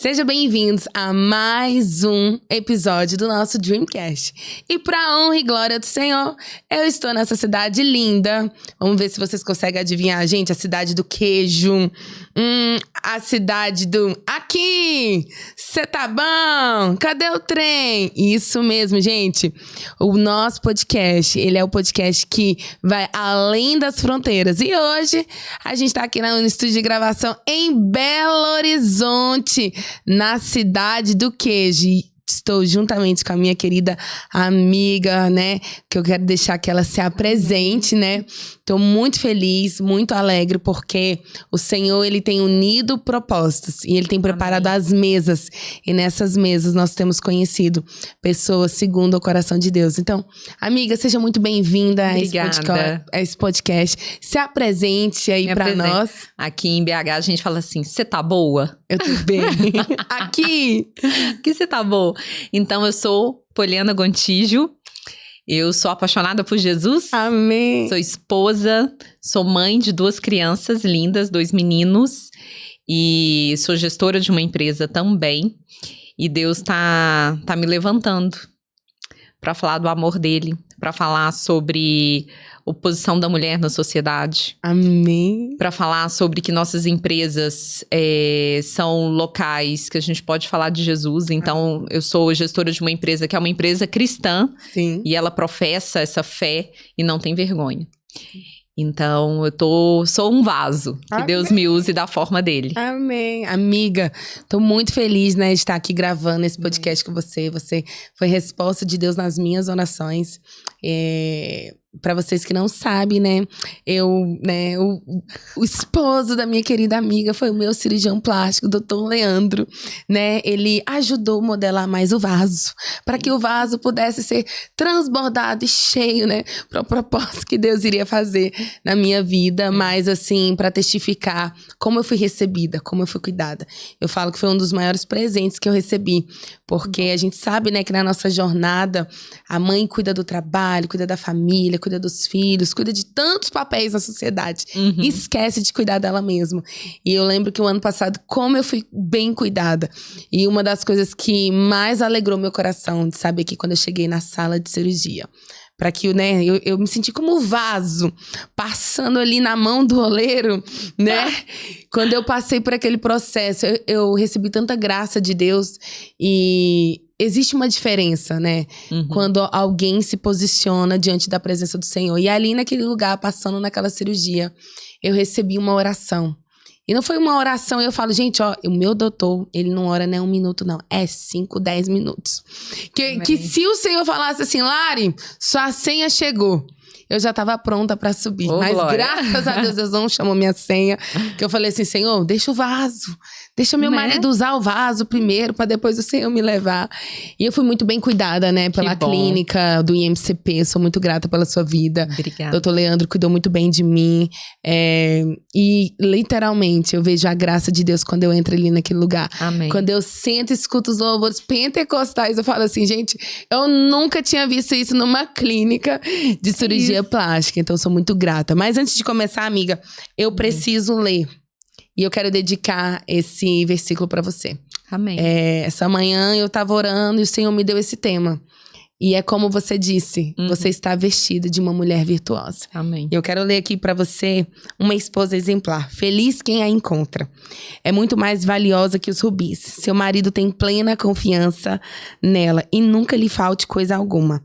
Sejam bem-vindos a mais um episódio do nosso Dreamcast. E para honra e glória do Senhor, eu estou nessa cidade linda. Vamos ver se vocês conseguem adivinhar, gente. A cidade do queijo. A cidade do... Aqui! Cê tá bom? Cadê o trem? Isso mesmo, gente. O nosso podcast, ele é o podcast que vai além das fronteiras. E hoje, a gente tá aqui no estúdio de gravação em Belo Horizonte, na cidade do queijo. Estou juntamente com a minha querida amiga, né? Que eu quero deixar que ela se apresente, né? Estou muito feliz, muito alegre, porque o Senhor, Ele tem unido propósitos. E Ele tem preparado as mesas. E nessas mesas nós temos conhecido pessoas segundo o coração de Deus. Então, amiga, seja muito bem-vinda a esse podcast. Se apresente aí para nós. Aqui em BH a gente fala assim, você tá boa? Eu tô bem. Aqui você tá boa? Então, eu sou Poliana Gontijo, eu sou apaixonada por Jesus. Amém. Sou esposa, sou mãe de 2 crianças lindas, 2 meninos. E sou gestora de uma empresa também. E Deus tá me levantando para falar do amor dele, para falar sobre oposição da mulher na sociedade. Amém. Para falar sobre que nossas empresas são locais que a gente pode falar de Jesus. Então, eu sou gestora de uma empresa que é uma empresa cristã. Sim. E ela professa essa fé e não tem vergonha. Então, sou um vaso. Que Amém. Deus me use da forma dele. Amém. Amiga, tô muito feliz, né, de estar aqui gravando esse podcast com você. Você foi resposta de Deus nas minhas orações. Para vocês que não sabem, né, o esposo da minha querida amiga foi o meu cirurgião plástico, Dr. Leandro, né? Ele ajudou a modelar mais o vaso, para que o vaso pudesse ser transbordado e cheio, né, para o propósito que Deus iria fazer na minha vida, mas assim, para testificar como eu fui recebida, como eu fui cuidada. Eu falo que foi um dos maiores presentes que eu recebi, porque a gente sabe, né, que na nossa jornada, a mãe cuida do trabalho, cuida da família, cuida dos filhos, cuida de tantos papéis na sociedade. E esquece de cuidar dela mesma. E eu lembro que o ano passado, como eu fui bem cuidada. E uma das coisas que mais alegrou meu coração, de saber que quando eu cheguei na sala de cirurgia, para que, né, eu me senti como um vaso, passando ali na mão do oleiro, né? Quando eu passei por aquele processo, eu recebi tanta graça de Deus. E existe uma diferença, né? Quando alguém se posiciona diante da presença do Senhor. E ali naquele lugar, passando naquela cirurgia, eu recebi uma oração. E não foi uma oração, eu falo, gente, ó, o meu doutor, ele não ora nem 1 minuto, não. É 5, 10 minutos. Que se o Senhor falasse assim, Lari, sua senha chegou. Eu já estava pronta para subir. Mas glória. Graças a Deus não chamou minha senha. Que eu falei assim, Senhor, deixa o vaso. Deixa meu marido usar o vaso primeiro, para depois o Senhor me levar. E eu fui muito bem cuidada, né? Pela clínica do IMCP. Sou muito grata pela sua vida. Obrigada. Doutor Leandro cuidou muito bem de mim. E literalmente eu vejo a graça de Deus quando eu entro ali naquele lugar. Amém. Quando eu sento e escuto os louvores pentecostais, eu falo assim, gente, eu nunca tinha visto isso numa clínica de cirurgia plástica. Então, eu sou muito grata. Mas antes de começar, amiga, eu preciso ler. E eu quero dedicar esse versículo para você. Amém. Essa manhã eu estava orando e o Senhor me deu esse tema. E é como você disse, você está vestida de uma mulher virtuosa. Amém. Eu quero ler aqui para você uma esposa exemplar. Feliz quem a encontra. É muito mais valiosa que os rubis. Seu marido tem plena confiança nela e nunca lhe falte coisa alguma.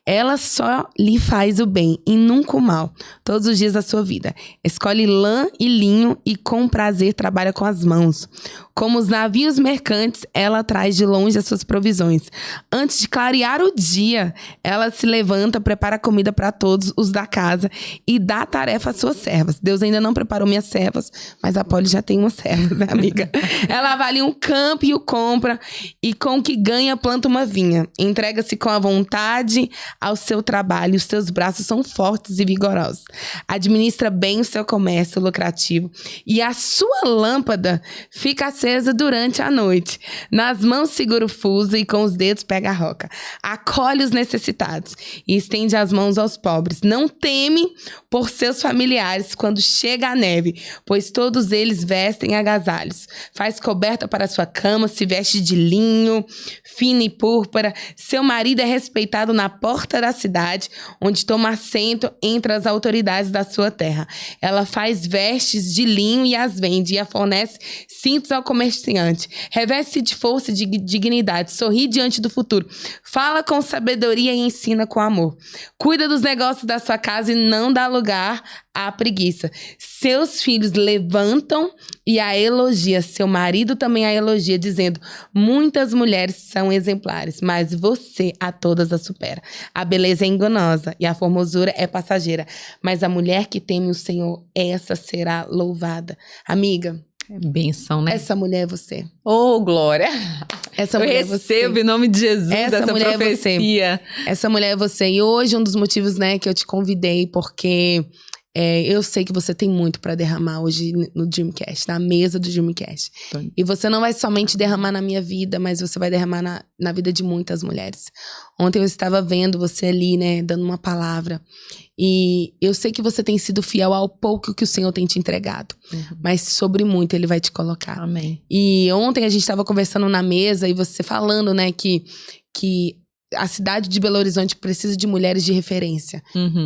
Ela só lhe faz o bem e nunca o mal, todos os dias da sua vida. Escolhe lã e linho e com prazer trabalha com as mãos. Como os navios mercantes, ela traz de longe as suas provisões. Antes de clarear o dia, ela se levanta, prepara comida para todos os da casa e dá tarefa às suas servas. Deus ainda não preparou minhas servas, mas a Poli já tem umas servas, né, amiga? Ela avalia um campo e o compra, e com o que ganha planta uma vinha. Entrega-se com a vontade rende ao seu trabalho, os seus braços são fortes e vigorosos. Administra bem o seu comércio lucrativo e a sua lâmpada fica acesa durante a noite. Nas mãos segura o fuso e com os dedos pega a roca. Acolhe os necessitados e estende as mãos aos pobres. Não teme por seus familiares quando chega a neve, pois todos eles vestem agasalhos. Faz coberta para sua cama, se veste de linho fino e púrpura. Seu marido é respeitado na porta da cidade, onde toma assento entre as autoridades da sua terra. Ela faz vestes de linho e as vende, e a fornece cintos ao comerciante. Reveste-se de força e de dignidade, sorri diante do futuro. Fala com sabedoria e ensina com amor. Cuida dos negócios da sua casa e não dá lugar à preguiça. Seus filhos levantam e a elogia. Seu marido também a elogia, dizendo: muitas mulheres são exemplares, mas você a todas a supera. A beleza é enganosa e a formosura é passageira, mas a mulher que teme o Senhor, essa será louvada. Amiga, benção, né? essa mulher é você. Oh, glória! Essa Eu mulher é recebo você. em nome de Jesus essa mulher profecia. É você. Essa mulher é você. E hoje um dos motivos, né, que eu te convidei, porque eu sei que você tem muito pra derramar hoje no Dreamcast, na mesa do Dreamcast. E você não vai somente derramar na minha vida, mas você vai derramar na vida de muitas mulheres. Ontem eu estava vendo você ali, né, dando uma palavra. E eu sei que você tem sido fiel ao pouco que o Senhor tem te entregado. Mas sobre muito Ele vai te colocar. Amém. E ontem a gente estava conversando na mesa e você falando, né, que a cidade de Belo Horizonte precisa de mulheres de referência.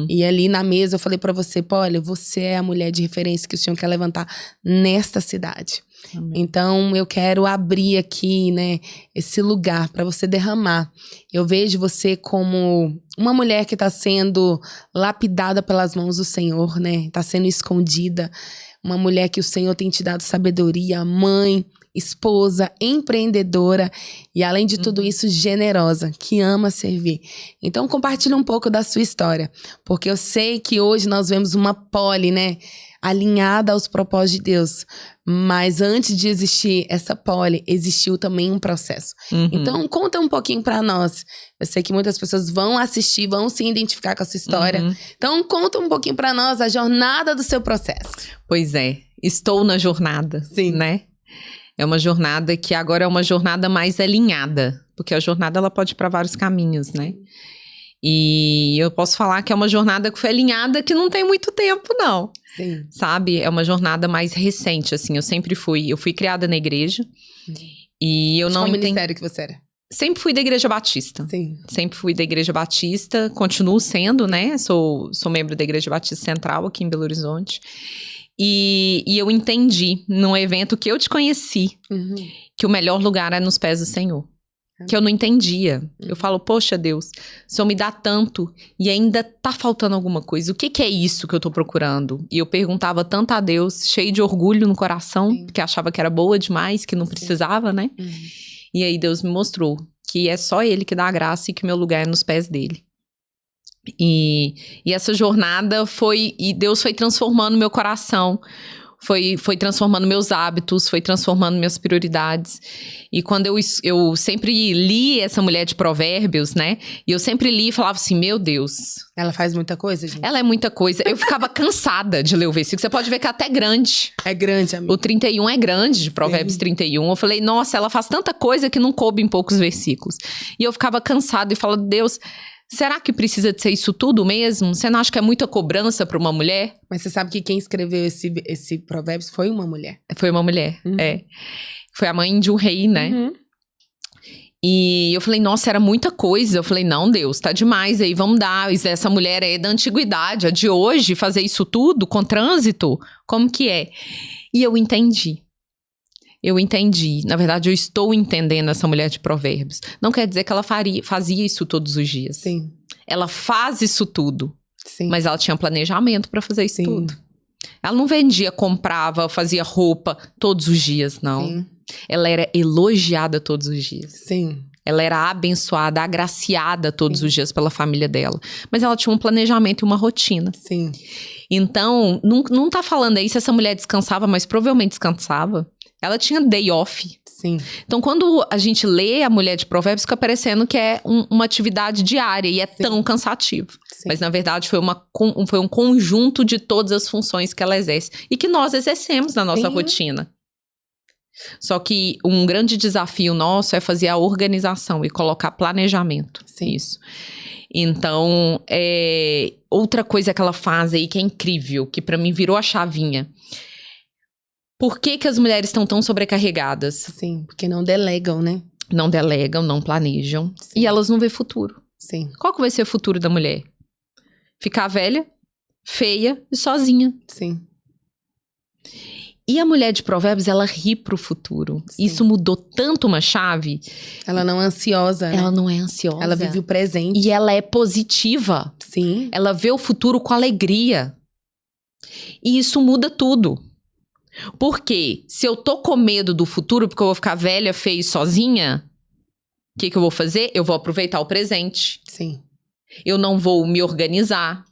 E ali na mesa eu falei pra você: pô, olha, você é a mulher de referência que o Senhor quer levantar nesta cidade. Amém. Então eu quero abrir aqui, né, esse lugar pra você derramar. Eu vejo você como uma mulher que tá sendo lapidada pelas mãos do Senhor, né? Tá sendo escondida. Uma mulher que o Senhor tem te dado sabedoria, mãe, esposa, empreendedora e, além de tudo isso, generosa, que ama servir. Então, compartilha um pouco da sua história, porque eu sei que hoje nós vemos uma Polly, né, alinhada aos propósitos de Deus. Mas antes de existir essa Polly, existiu também um processo. Então, conta um pouquinho pra nós. Eu sei que muitas pessoas vão assistir, vão se identificar com a sua história. Então, conta um pouquinho pra nós a jornada do seu processo. Pois é, estou na jornada, Sim. Né? É uma jornada que agora é uma jornada mais alinhada, porque a jornada ela pode ir para vários caminhos, né? E eu posso falar que é uma jornada que foi alinhada que não tem muito tempo, não. Sim. Sabe? É uma jornada mais recente, assim. Eu fui criada na igreja e eu não Qual entendi. ministério que você era? Sempre fui da Igreja Batista. Sim. Sempre fui da Igreja Batista, continuo sendo, né? Sou membro da Igreja Batista Central aqui em Belo Horizonte. E eu entendi, num evento que eu te conheci, que o melhor lugar é nos pés do Senhor. Que eu não entendia. Eu falo: poxa, Deus, o Senhor me dá tanto e ainda tá faltando alguma coisa. O que é isso que eu tô procurando? E eu perguntava tanto a Deus, cheio de orgulho no coração, porque achava que era boa demais, que não precisava, né? E aí Deus me mostrou que é só Ele que dá a graça e que o meu lugar é nos pés dele. E essa jornada e Deus foi transformando meu coração, foi transformando meus hábitos, foi transformando minhas prioridades. E quando eu sempre li essa mulher de Provérbios, né? E eu sempre li e falava assim: meu Deus. Ela faz muita coisa, gente? Ela é muita coisa. Eu ficava cansada de ler o versículo. Você pode ver que é até grande. É grande, amiga. O 31 é grande, de Provérbios 31. Eu falei: nossa, ela faz tanta coisa que não coube em poucos versículos. E eu ficava cansada e falava: Deus, será que precisa de ser isso tudo mesmo? Você não acha que é muita cobrança para uma mulher? Mas você sabe que quem escreveu esse Provérbios foi uma mulher. Foi uma mulher, é. Foi a mãe de um rei, né? E eu falei: nossa, era muita coisa. Eu falei: não, Deus, tá demais aí, vamos dar. Essa mulher é da antiguidade, a de hoje, fazer isso tudo com trânsito? Como que é? E eu entendi. Na verdade, eu estou entendendo essa mulher de Provérbios. Não quer dizer que ela fazia isso todos os dias. Sim. Ela faz isso tudo. Sim. Mas ela tinha planejamento para fazer isso tudo. Ela não vendia, comprava, fazia roupa todos os dias, não. Sim. Ela era elogiada todos os dias. Sim. Ela era abençoada, agraciada todos os dias pela família dela. Mas ela tinha um planejamento e uma rotina. Sim. Então, não tá falando aí se essa mulher descansava, mas provavelmente descansava. Ela tinha day off. Sim. Então, quando a gente lê a Mulher de Provérbios, fica parecendo que é uma atividade diária e é tão cansativo. Sim. Mas, na verdade, foi um conjunto de todas as funções que ela exerce e que nós exercemos na nossa rotina. Só que um grande desafio nosso é fazer a organização e colocar planejamento. Sim. Isso. Então, outra coisa que ela faz aí que é incrível, que pra mim virou a chavinha. Por que as mulheres estão tão sobrecarregadas? Sim, porque não delegam, né? Não delegam, não planejam. Sim. E elas não vêem futuro. Sim. Qual que vai ser o futuro da mulher? Ficar velha, feia e sozinha. Sim. E a Mulher de Provérbios, ela ri pro futuro. Sim. Isso mudou tanto uma chave. Ela não é ansiosa, né? Ela não é ansiosa. Ela vive o presente. E ela é positiva. Sim. Ela vê o futuro com alegria. E isso muda tudo. Porque se eu tô com medo do futuro, porque eu vou ficar velha, feia e sozinha, o que eu vou fazer? Eu vou aproveitar o presente. Sim. Eu não vou me organizar.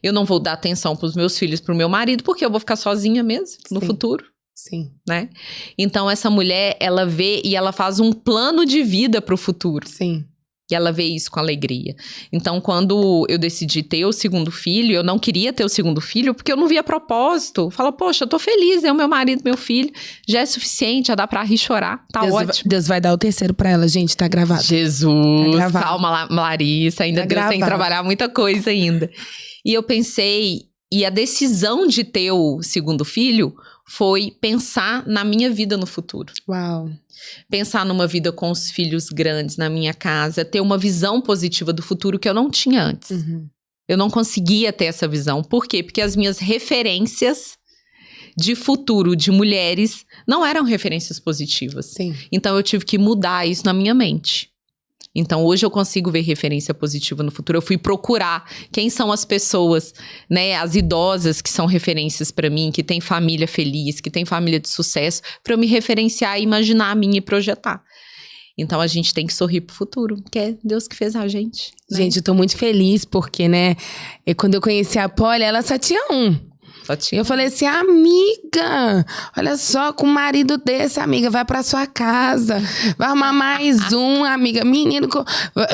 Eu não vou dar atenção pros meus filhos, pro meu marido, porque eu vou ficar sozinha mesmo no futuro. Sim. Né? Então, essa mulher, ela vê e ela faz um plano de vida pro futuro. Sim. E ela vê isso com alegria. Então, quando eu decidi ter o segundo filho, eu não queria ter o segundo filho porque eu não via propósito. Fala, poxa, eu tô feliz, eu, meu marido, meu filho, já é suficiente, já dá pra rir e chorar, tá ótimo. Deus vai dar o terceiro pra ela, gente, tá gravado. Jesus, tá gravado. Calma, Larissa, ainda Tá Deus tem que gravado. trabalhar muita coisa ainda. E eu pensei, e a decisão de ter o segundo filho foi pensar na minha vida no futuro. Uau. Pensar numa vida com os filhos grandes na minha casa, ter uma visão positiva do futuro que eu não tinha antes. Uhum. Eu não conseguia ter essa visão. Por quê? Porque as minhas referências de futuro de mulheres não eram referências positivas. Sim. Então eu tive que mudar isso na minha mente. Então hoje eu consigo ver referência positiva no futuro. Eu fui procurar quem são as pessoas, né, as idosas que são referências pra mim, que têm família feliz, que têm família de sucesso, pra eu me referenciar e imaginar a minha e projetar. Então a gente tem que sorrir pro futuro, porque é Deus que fez a gente. Né? Gente, eu tô muito feliz porque, né, quando eu conheci a Polly, ela só tinha um. Só tinha. Eu falei assim, amiga, olha só, com um marido desse, amiga, vai pra sua casa, vai arrumar mais um, amiga, menino,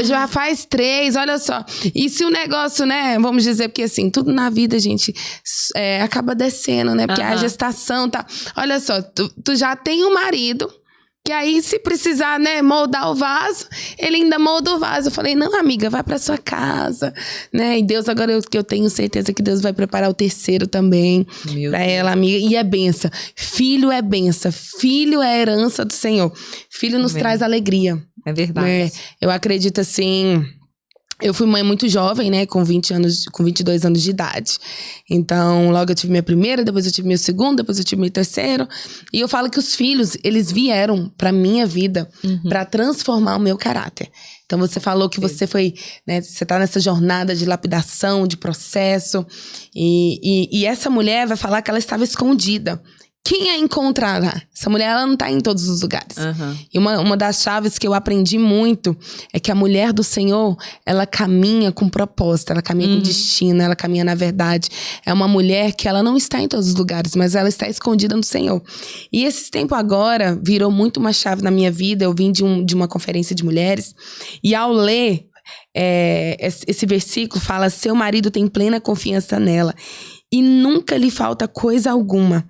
já faz 3, olha só. E se o negócio, né, vamos dizer, porque assim, tudo na vida, gente, acaba descendo, né, porque a gestação tá, olha só, tu já tem um marido, que aí, se precisar, né, moldar o vaso, ele ainda molda o vaso. Eu falei, não, amiga, vai pra sua casa, né? E Deus, agora eu tenho certeza que Deus vai preparar o terceiro também pra ela, amiga. E é benção. Filho é benção. Filho é herança do Senhor. Filho nos traz alegria. É verdade. Eu acredito assim... Eu fui mãe muito jovem, né? Com 22 anos de idade. Então, logo eu tive minha primeira, depois eu tive meu segundo, depois eu tive meu terceiro. E eu falo que os filhos, eles vieram pra minha vida pra transformar o meu caráter. Então, você falou que você foi, né? Você tá nessa jornada de lapidação, de processo. E essa mulher vai falar que ela estava escondida. Quem a encontrará? Essa mulher, ela não tá em todos os lugares. E uma das chaves que eu aprendi muito é que a mulher do Senhor, ela caminha com propósito, ela caminha com destino, ela caminha na verdade. É uma mulher que ela não está em todos os lugares, mas ela está escondida no Senhor. E esse tempo agora virou muito uma chave na minha vida. Eu vim de uma conferência de mulheres e ao ler esse versículo fala: seu marido tem plena confiança nela e nunca lhe falta coisa alguma.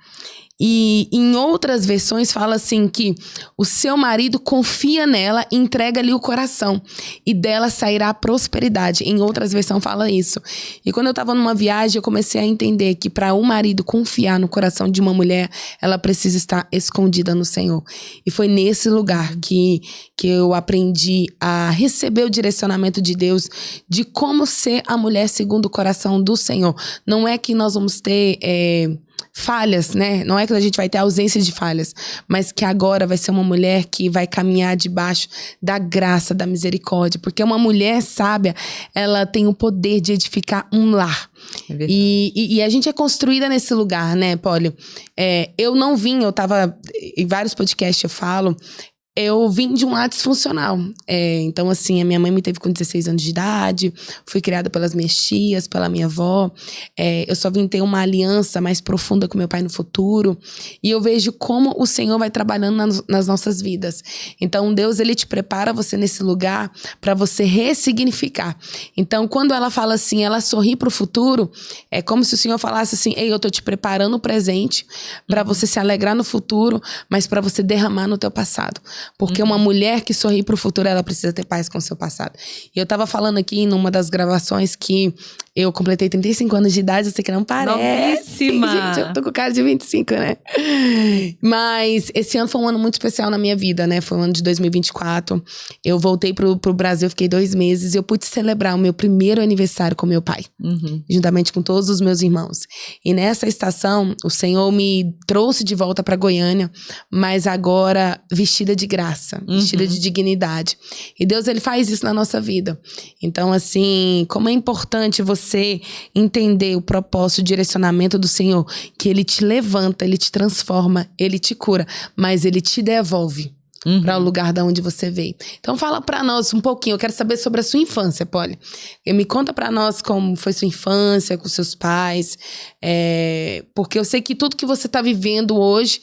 E em outras versões fala assim que o seu marido confia nela e entrega-lhe o coração. E dela sairá a prosperidade. Em outras versões fala isso. E quando eu tava numa viagem, eu comecei a entender que para um marido confiar no coração de uma mulher, ela precisa estar escondida no Senhor. E foi nesse lugar que eu aprendi a receber o direcionamento de Deus de como ser a mulher segundo o coração do Senhor. Não é que nós vamos ter... falhas, né? Não é que a gente vai ter ausência de falhas, mas que agora vai ser uma mulher que vai caminhar debaixo da graça, da misericórdia, porque uma mulher sábia, ela tem o poder de edificar um lar. E a gente é construída nesse lugar, né, Polly? Eu tava, em vários podcasts eu falo, Eu vim de um lar disfuncional. Então, assim, a minha mãe me teve com 16 anos de idade. Fui criada pelas minhas tias, pela minha avó. Eu só vim ter uma aliança mais profunda com meu pai no futuro. E eu vejo como o Senhor vai trabalhando nas nossas vidas. Então, Deus, Ele te prepara você nesse lugar para você ressignificar. Então, quando ela fala assim, ela sorri pro futuro, é como se o Senhor falasse assim, ei, eu tô te preparando o presente para você se alegrar no futuro, mas para você derramar no teu passado. Porque uma mulher que sorri pro futuro, ela precisa ter paz com o seu passado. E eu tava falando aqui numa das gravações que eu completei 35 anos de idade, eu sei que não parece. Novíssima! Gente, eu tô com cara de 25, né? Mas esse ano foi um ano muito especial na minha vida, né? Foi o ano de 2024. Eu voltei pro Brasil, fiquei 2 meses e eu pude celebrar o meu primeiro aniversário com meu pai. Juntamente com todos os meus irmãos. E nessa estação, o Senhor me trouxe de volta pra Goiânia, mas agora vestida de graça, vestida de dignidade. E Deus, Ele faz isso na nossa vida. Então, assim, como é importante você entender o propósito, o direcionamento do Senhor, que Ele te levanta, Ele te transforma, Ele te cura, mas Ele te devolve para o lugar da onde você veio. Então fala para nós um pouquinho, eu quero saber sobre a sua infância, Polly. Me conta para nós como foi sua infância com seus pais, porque eu sei que tudo que você tá vivendo hoje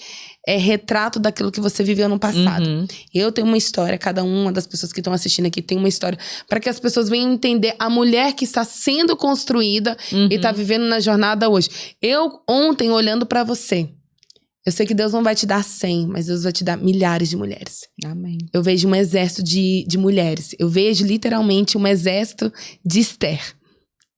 é retrato daquilo que você viveu no passado. Eu tenho uma história, cada uma das pessoas que estão assistindo aqui tem uma história, para que as pessoas venham entender a mulher que está sendo construída e está vivendo na jornada hoje. Eu ontem olhando para você, eu sei que Deus não vai te dar 100, mas Deus vai te dar milhares de mulheres. Amém. Eu vejo um exército de mulheres. Eu vejo literalmente um exército de Esther.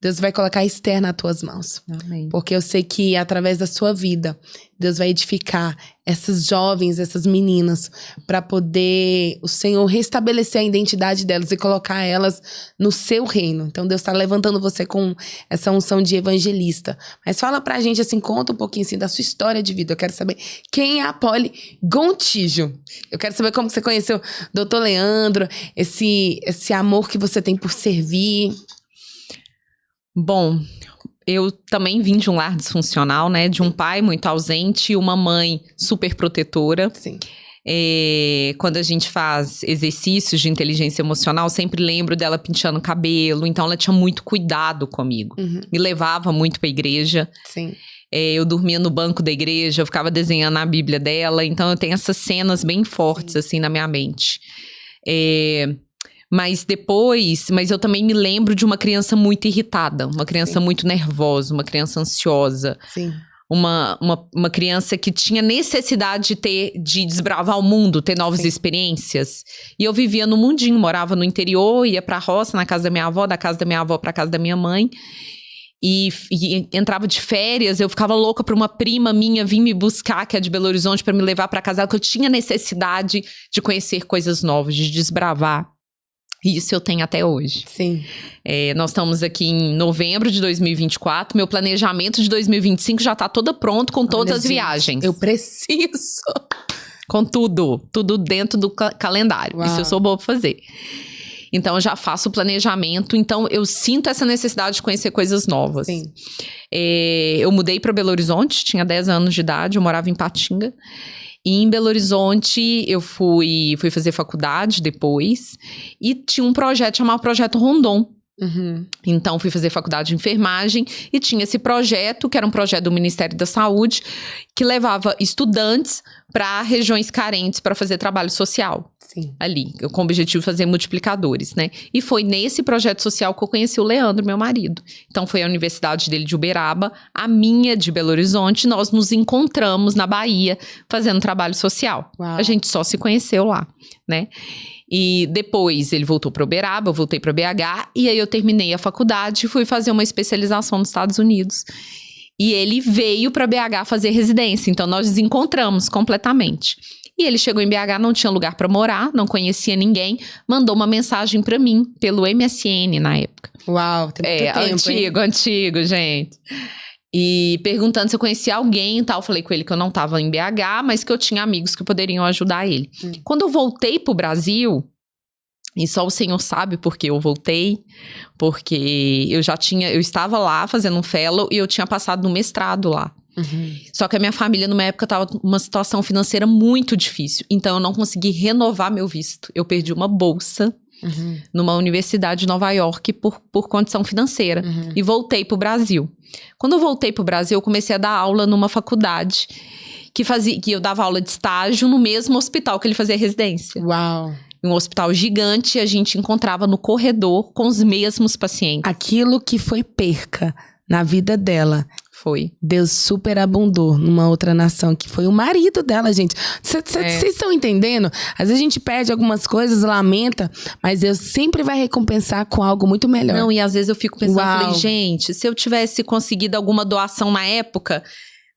Deus vai colocar Esther nas tuas mãos. Amém. Porque eu sei que através da sua vida, Deus vai edificar essas jovens, essas meninas, para poder o Senhor restabelecer a identidade delas e colocar elas no seu reino. Então Deus está levantando você com essa unção de evangelista. Mas fala pra gente, assim, conta um pouquinho assim, da sua história de vida. Eu quero saber quem é a Polly Gontijo. Eu quero saber como você conheceu o Dr. Leandro, esse amor que você tem por servir. Bom, eu também vim de um lar disfuncional, né? De um pai muito ausente e uma mãe super protetora. Sim. Quando a gente faz exercícios de inteligência emocional, eu sempre lembro dela penteando o cabelo. Então, ela tinha muito cuidado comigo. Me levava muito pra igreja. Sim. Eu dormia no banco da igreja, eu ficava desenhando a Bíblia dela. Então, eu tenho essas cenas bem fortes, assim, na minha mente. Mas eu também me lembro de uma criança muito irritada, uma criança muito nervosa, uma criança ansiosa. Sim. Uma criança que tinha necessidade de desbravar o mundo, ter novas experiências. E eu vivia no mundinho, morava no interior, ia pra roça, na casa da minha avó, da casa da minha avó pra casa da minha mãe. E entrava de férias, eu ficava louca pra uma prima minha vir me buscar, que é de Belo Horizonte, pra me levar pra casa, porque eu tinha necessidade de conhecer coisas novas, de desbravar. E isso eu tenho até hoje. Sim. Nós estamos aqui em novembro de 2024. Meu planejamento de 2025 já tá todo pronto com todas as viagens. Eu preciso. Com tudo. Tudo dentro do calendário. Uau. Isso eu sou boa pra fazer. Então, eu já faço o planejamento. Então, eu sinto essa necessidade de conhecer coisas novas. Sim. Eu mudei pra Belo Horizonte, tinha 10 anos de idade. Eu morava em Patinga. E em Belo Horizonte, eu fui fazer faculdade depois. E tinha um projeto chamado Projeto Rondon. Então, fui fazer faculdade de enfermagem. E tinha esse projeto, que era um projeto do Ministério da Saúde, que levava estudantes para regiões carentes para fazer trabalho social. Sim. Ali, com o objetivo de fazer multiplicadores, né? E foi nesse projeto social que eu conheci o Leandro, meu marido. Então, foi a universidade dele de Uberaba, a minha de Belo Horizonte. Nós nos encontramos na Bahia, fazendo trabalho social. Uau. A gente só se conheceu lá, né? E depois ele voltou para Uberaba, eu voltei para BH. E aí eu terminei a faculdade e fui fazer uma especialização nos Estados Unidos. E ele veio para BH fazer residência. Então, nós nos encontramos completamente. E ele chegou em BH, não tinha lugar para morar, não conhecia ninguém, mandou uma mensagem para mim, pelo MSN na época. Uau, tem muito tempo, antigo, gente. E perguntando se eu conhecia alguém e tal. Eu falei com ele que eu não estava em BH, mas que eu tinha amigos que poderiam ajudar ele. Quando eu voltei pro Brasil, e só o Senhor sabe por que eu voltei, porque eu estava lá fazendo um fellow e eu tinha passado no mestrado lá. Só que a minha família, numa época, estava numa situação financeira muito difícil. Então, eu não consegui renovar meu visto. Eu perdi uma bolsa numa universidade de Nova York por condição financeira. E voltei pro Brasil. Quando eu voltei pro Brasil, eu comecei a dar aula numa faculdade que eu dava aula de estágio no mesmo hospital que ele fazia residência. Uau! Um hospital gigante, a gente encontrava no corredor com os mesmos pacientes. Aquilo que foi perca na vida dela, Foi. Deus superabundou numa outra nação, que foi o marido dela, gente. Vocês estão entendendo? Às vezes a gente perde algumas coisas, lamenta, mas Deus sempre vai recompensar com algo muito melhor. Não, e às vezes eu fico pensando, Uau. falei, gente, se eu tivesse conseguido alguma doação na época,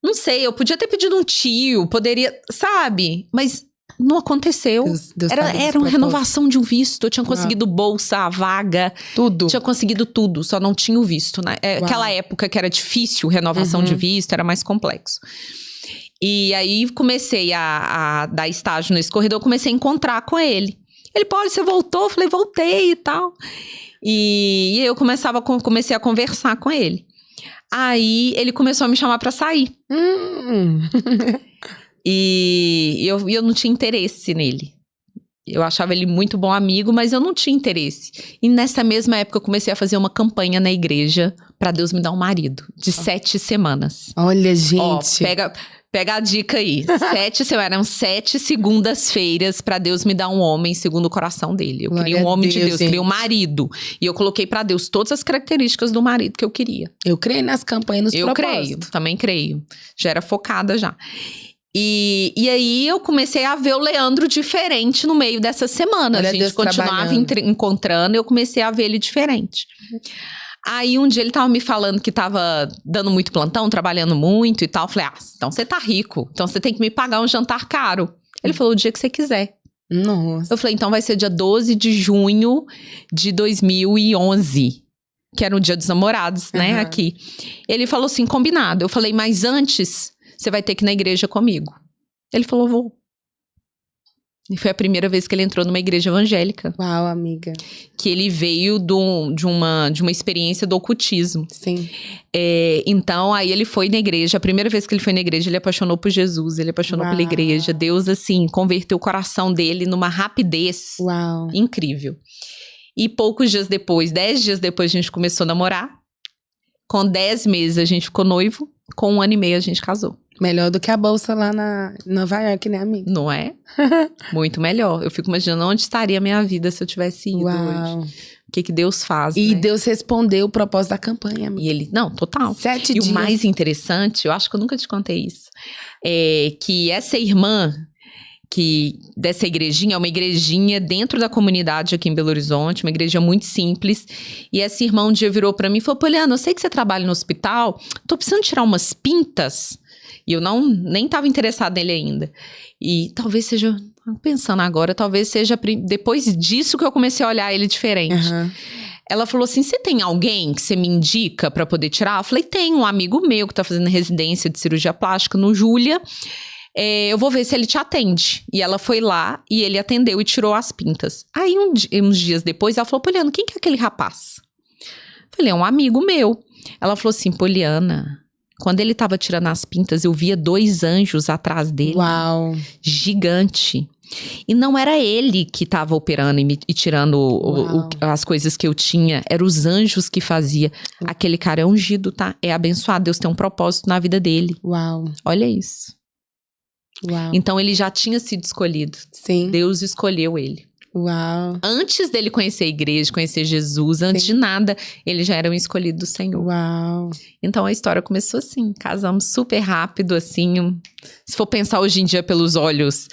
não sei, eu podia ter pedido um tio, poderia, sabe? Mas não aconteceu. Deus sabe dos Era uma propósitos. renovação de um visto, eu tinha conseguido bolsa, a vaga, Tudo. tinha conseguido tudo, só não tinha o visto, né? Aquela época que era difícil, renovação de visto, era mais complexo. E aí comecei a dar estágio nesse corredor, comecei a encontrar com ele. Ele, Paulo, você voltou? Eu falei, voltei e tal. E eu comecei a conversar com ele. Aí ele começou a me chamar pra sair. E eu não tinha interesse nele. Eu achava ele muito bom amigo, mas eu não tinha interesse. E nessa mesma época eu comecei a fazer uma campanha na igreja pra Deus me dar um marido, de 7 semanas. Olha, gente. Ó, pega a dica aí. 7 semanas, eram 7 segundas-feiras pra Deus me dar um homem segundo o coração dele. Eu queria um homem de Deus, queria um marido. E eu coloquei pra Deus todas as características do marido que eu queria. Eu creio nas campanhas, nos propósitos. Eu creio, também creio. Já era focada já. E aí eu comecei a ver o Leandro diferente no meio dessa semana. Olha, a gente Deus continuava encontrando e eu comecei a ver ele diferente. Aí um dia ele tava me falando que tava dando muito plantão, trabalhando muito e tal. Eu falei, então você tá rico, então você tem que me pagar um jantar caro. Ele falou, o dia que você quiser. Nossa. Eu falei, então vai ser dia 12 de junho de 2011. Que era o dia dos namorados, né, aqui. Ele falou assim, combinado. Eu falei, mas antes... Você vai ter que ir na igreja comigo. Ele falou, vou. E foi a primeira vez que ele entrou numa igreja evangélica. Uau, amiga. Que ele veio de uma experiência do ocultismo. Sim. Então, aí ele foi na igreja. A primeira vez que ele foi na igreja, ele apaixonou por Jesus. Ele apaixonou pela igreja. Deus, assim, converteu o coração dele numa rapidez incrível. E poucos dias depois, 10 dias depois, a gente começou a namorar. Com 10 meses, a gente ficou noivo. Com 1 ano e meio, a gente casou. Melhor do que a bolsa lá na Nova York, né, amiga? Não é? Muito melhor. Eu fico imaginando onde estaria a minha vida se eu tivesse ido hoje. O que Deus faz, E né? Deus respondeu o propósito da campanha, amiga. E ele, não, total. 7 dias. E o mais interessante, eu acho que eu nunca te contei isso, é que essa irmã dessa igrejinha, é uma igrejinha dentro da comunidade aqui em Belo Horizonte, uma igreja muito simples, e essa irmã um dia virou pra mim e falou, Poliana, eu sei que você trabalha no hospital, tô precisando tirar umas pintas, e eu nem tava interessada nele ainda, e talvez seja, pensando agora, talvez seja depois disso que eu comecei a olhar ele diferente. Ela falou assim, você tem alguém que você me indica pra poder tirar? Eu falei, tem um amigo meu que tá fazendo residência de cirurgia plástica no Júlia, eu vou ver se ele te atende. E ela foi lá e ele atendeu e tirou as pintas. Aí uns dias depois ela falou, Poliana, quem que é aquele rapaz? Eu falei, é um amigo meu. Ela falou assim, Poliana, quando ele tava tirando as pintas, eu via 2 anjos atrás dele. Uau. Gigante. E não era ele que tava operando e tirando as coisas que eu tinha. Eram os anjos que fazia. Aquele cara é ungido, tá? É abençoado. Deus tem um propósito na vida dele. Uau. Olha isso. Uau. Então ele já tinha sido escolhido. Sim. Deus escolheu ele. Uau. Antes dele conhecer a igreja, conhecer Jesus, antes de nada, ele já era um escolhido do Senhor. Uau. Então a história começou assim, casamos super rápido, assim. Se for pensar hoje em dia pelos olhos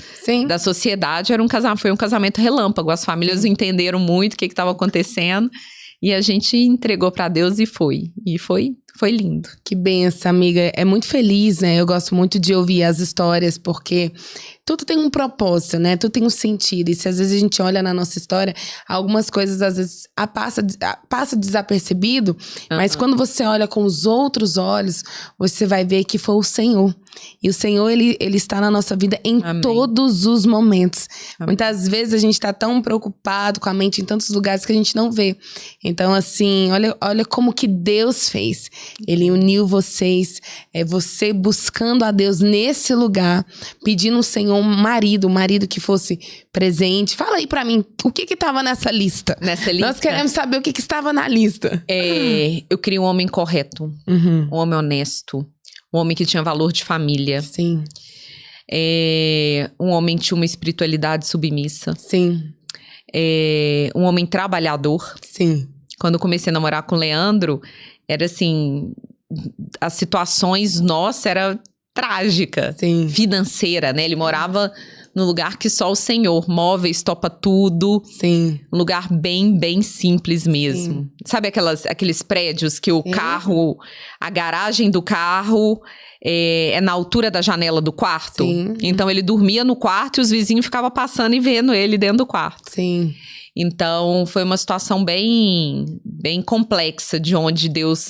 da sociedade, foi um casamento relâmpago. As famílias não entenderam muito o que estava acontecendo. E a gente entregou pra Deus e foi. E foi lindo. Que benção, amiga. É muito feliz, né? Eu gosto muito de ouvir as histórias, porque tudo tem um propósito, né? Tudo tem um sentido. E se às vezes a gente olha na nossa história, algumas coisas às vezes passa desapercebido, mas quando você olha com os outros olhos, você vai ver que foi o Senhor E o Senhor, ele está na nossa vida em Amém. todos os momentos. Amém. Muitas vezes a gente está tão preocupado com a mente em tantos lugares que a gente não vê. Então, assim, olha como que Deus fez. Ele uniu vocês, você buscando a Deus nesse lugar, pedindo ao Senhor um marido que fosse presente. Fala aí pra mim, o que estava nessa lista? Nessa lista? Nós queremos saber o que estava na lista. Eu queria um homem correto, um homem honesto, um homem que tinha valor de família. Sim. Um homem que tinha uma espiritualidade submissa. Sim. Um homem trabalhador. Sim. Quando eu comecei a namorar com o Leandro, era assim, as situações, nossa, era trágica. Sim. Financeira, né? Ele morava no lugar que só o Senhor, móveis, topa tudo. Sim. Um lugar bem, bem simples mesmo. Sim. Sabe aqueles prédios que o carro, a garagem do carro é na altura da janela do quarto? Sim. Então ele dormia no quarto e os vizinhos ficavam passando e vendo ele dentro do quarto. Sim. Então foi uma situação bem, bem complexa de onde Deus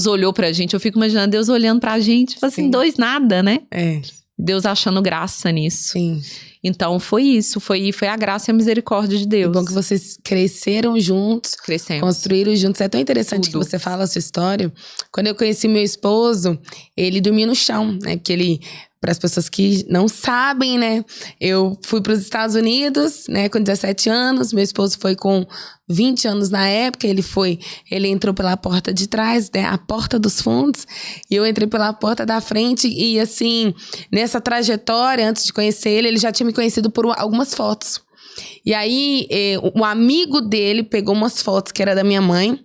olhou pra gente. Eu fico imaginando Deus olhando pra gente, tipo assim, dois nada, né? Deus achando graça nisso. Sim. Então foi isso, foi a graça e a misericórdia de Deus. É bom que vocês cresceram juntos, construíram juntos. É tão interessante que você fala a sua história. Quando eu conheci meu esposo, ele dormia no chão, né? Porque ele, para as pessoas que não sabem, né? Eu fui para os Estados Unidos, né? Com 17 anos, meu esposo foi com 20 anos na época, ele entrou pela porta de trás, né, a porta dos fundos, e eu entrei pela porta da frente, e assim, nessa trajetória, antes de conhecer ele já tinha me conhecido por algumas fotos. E aí, um amigo dele pegou umas fotos que era da minha mãe,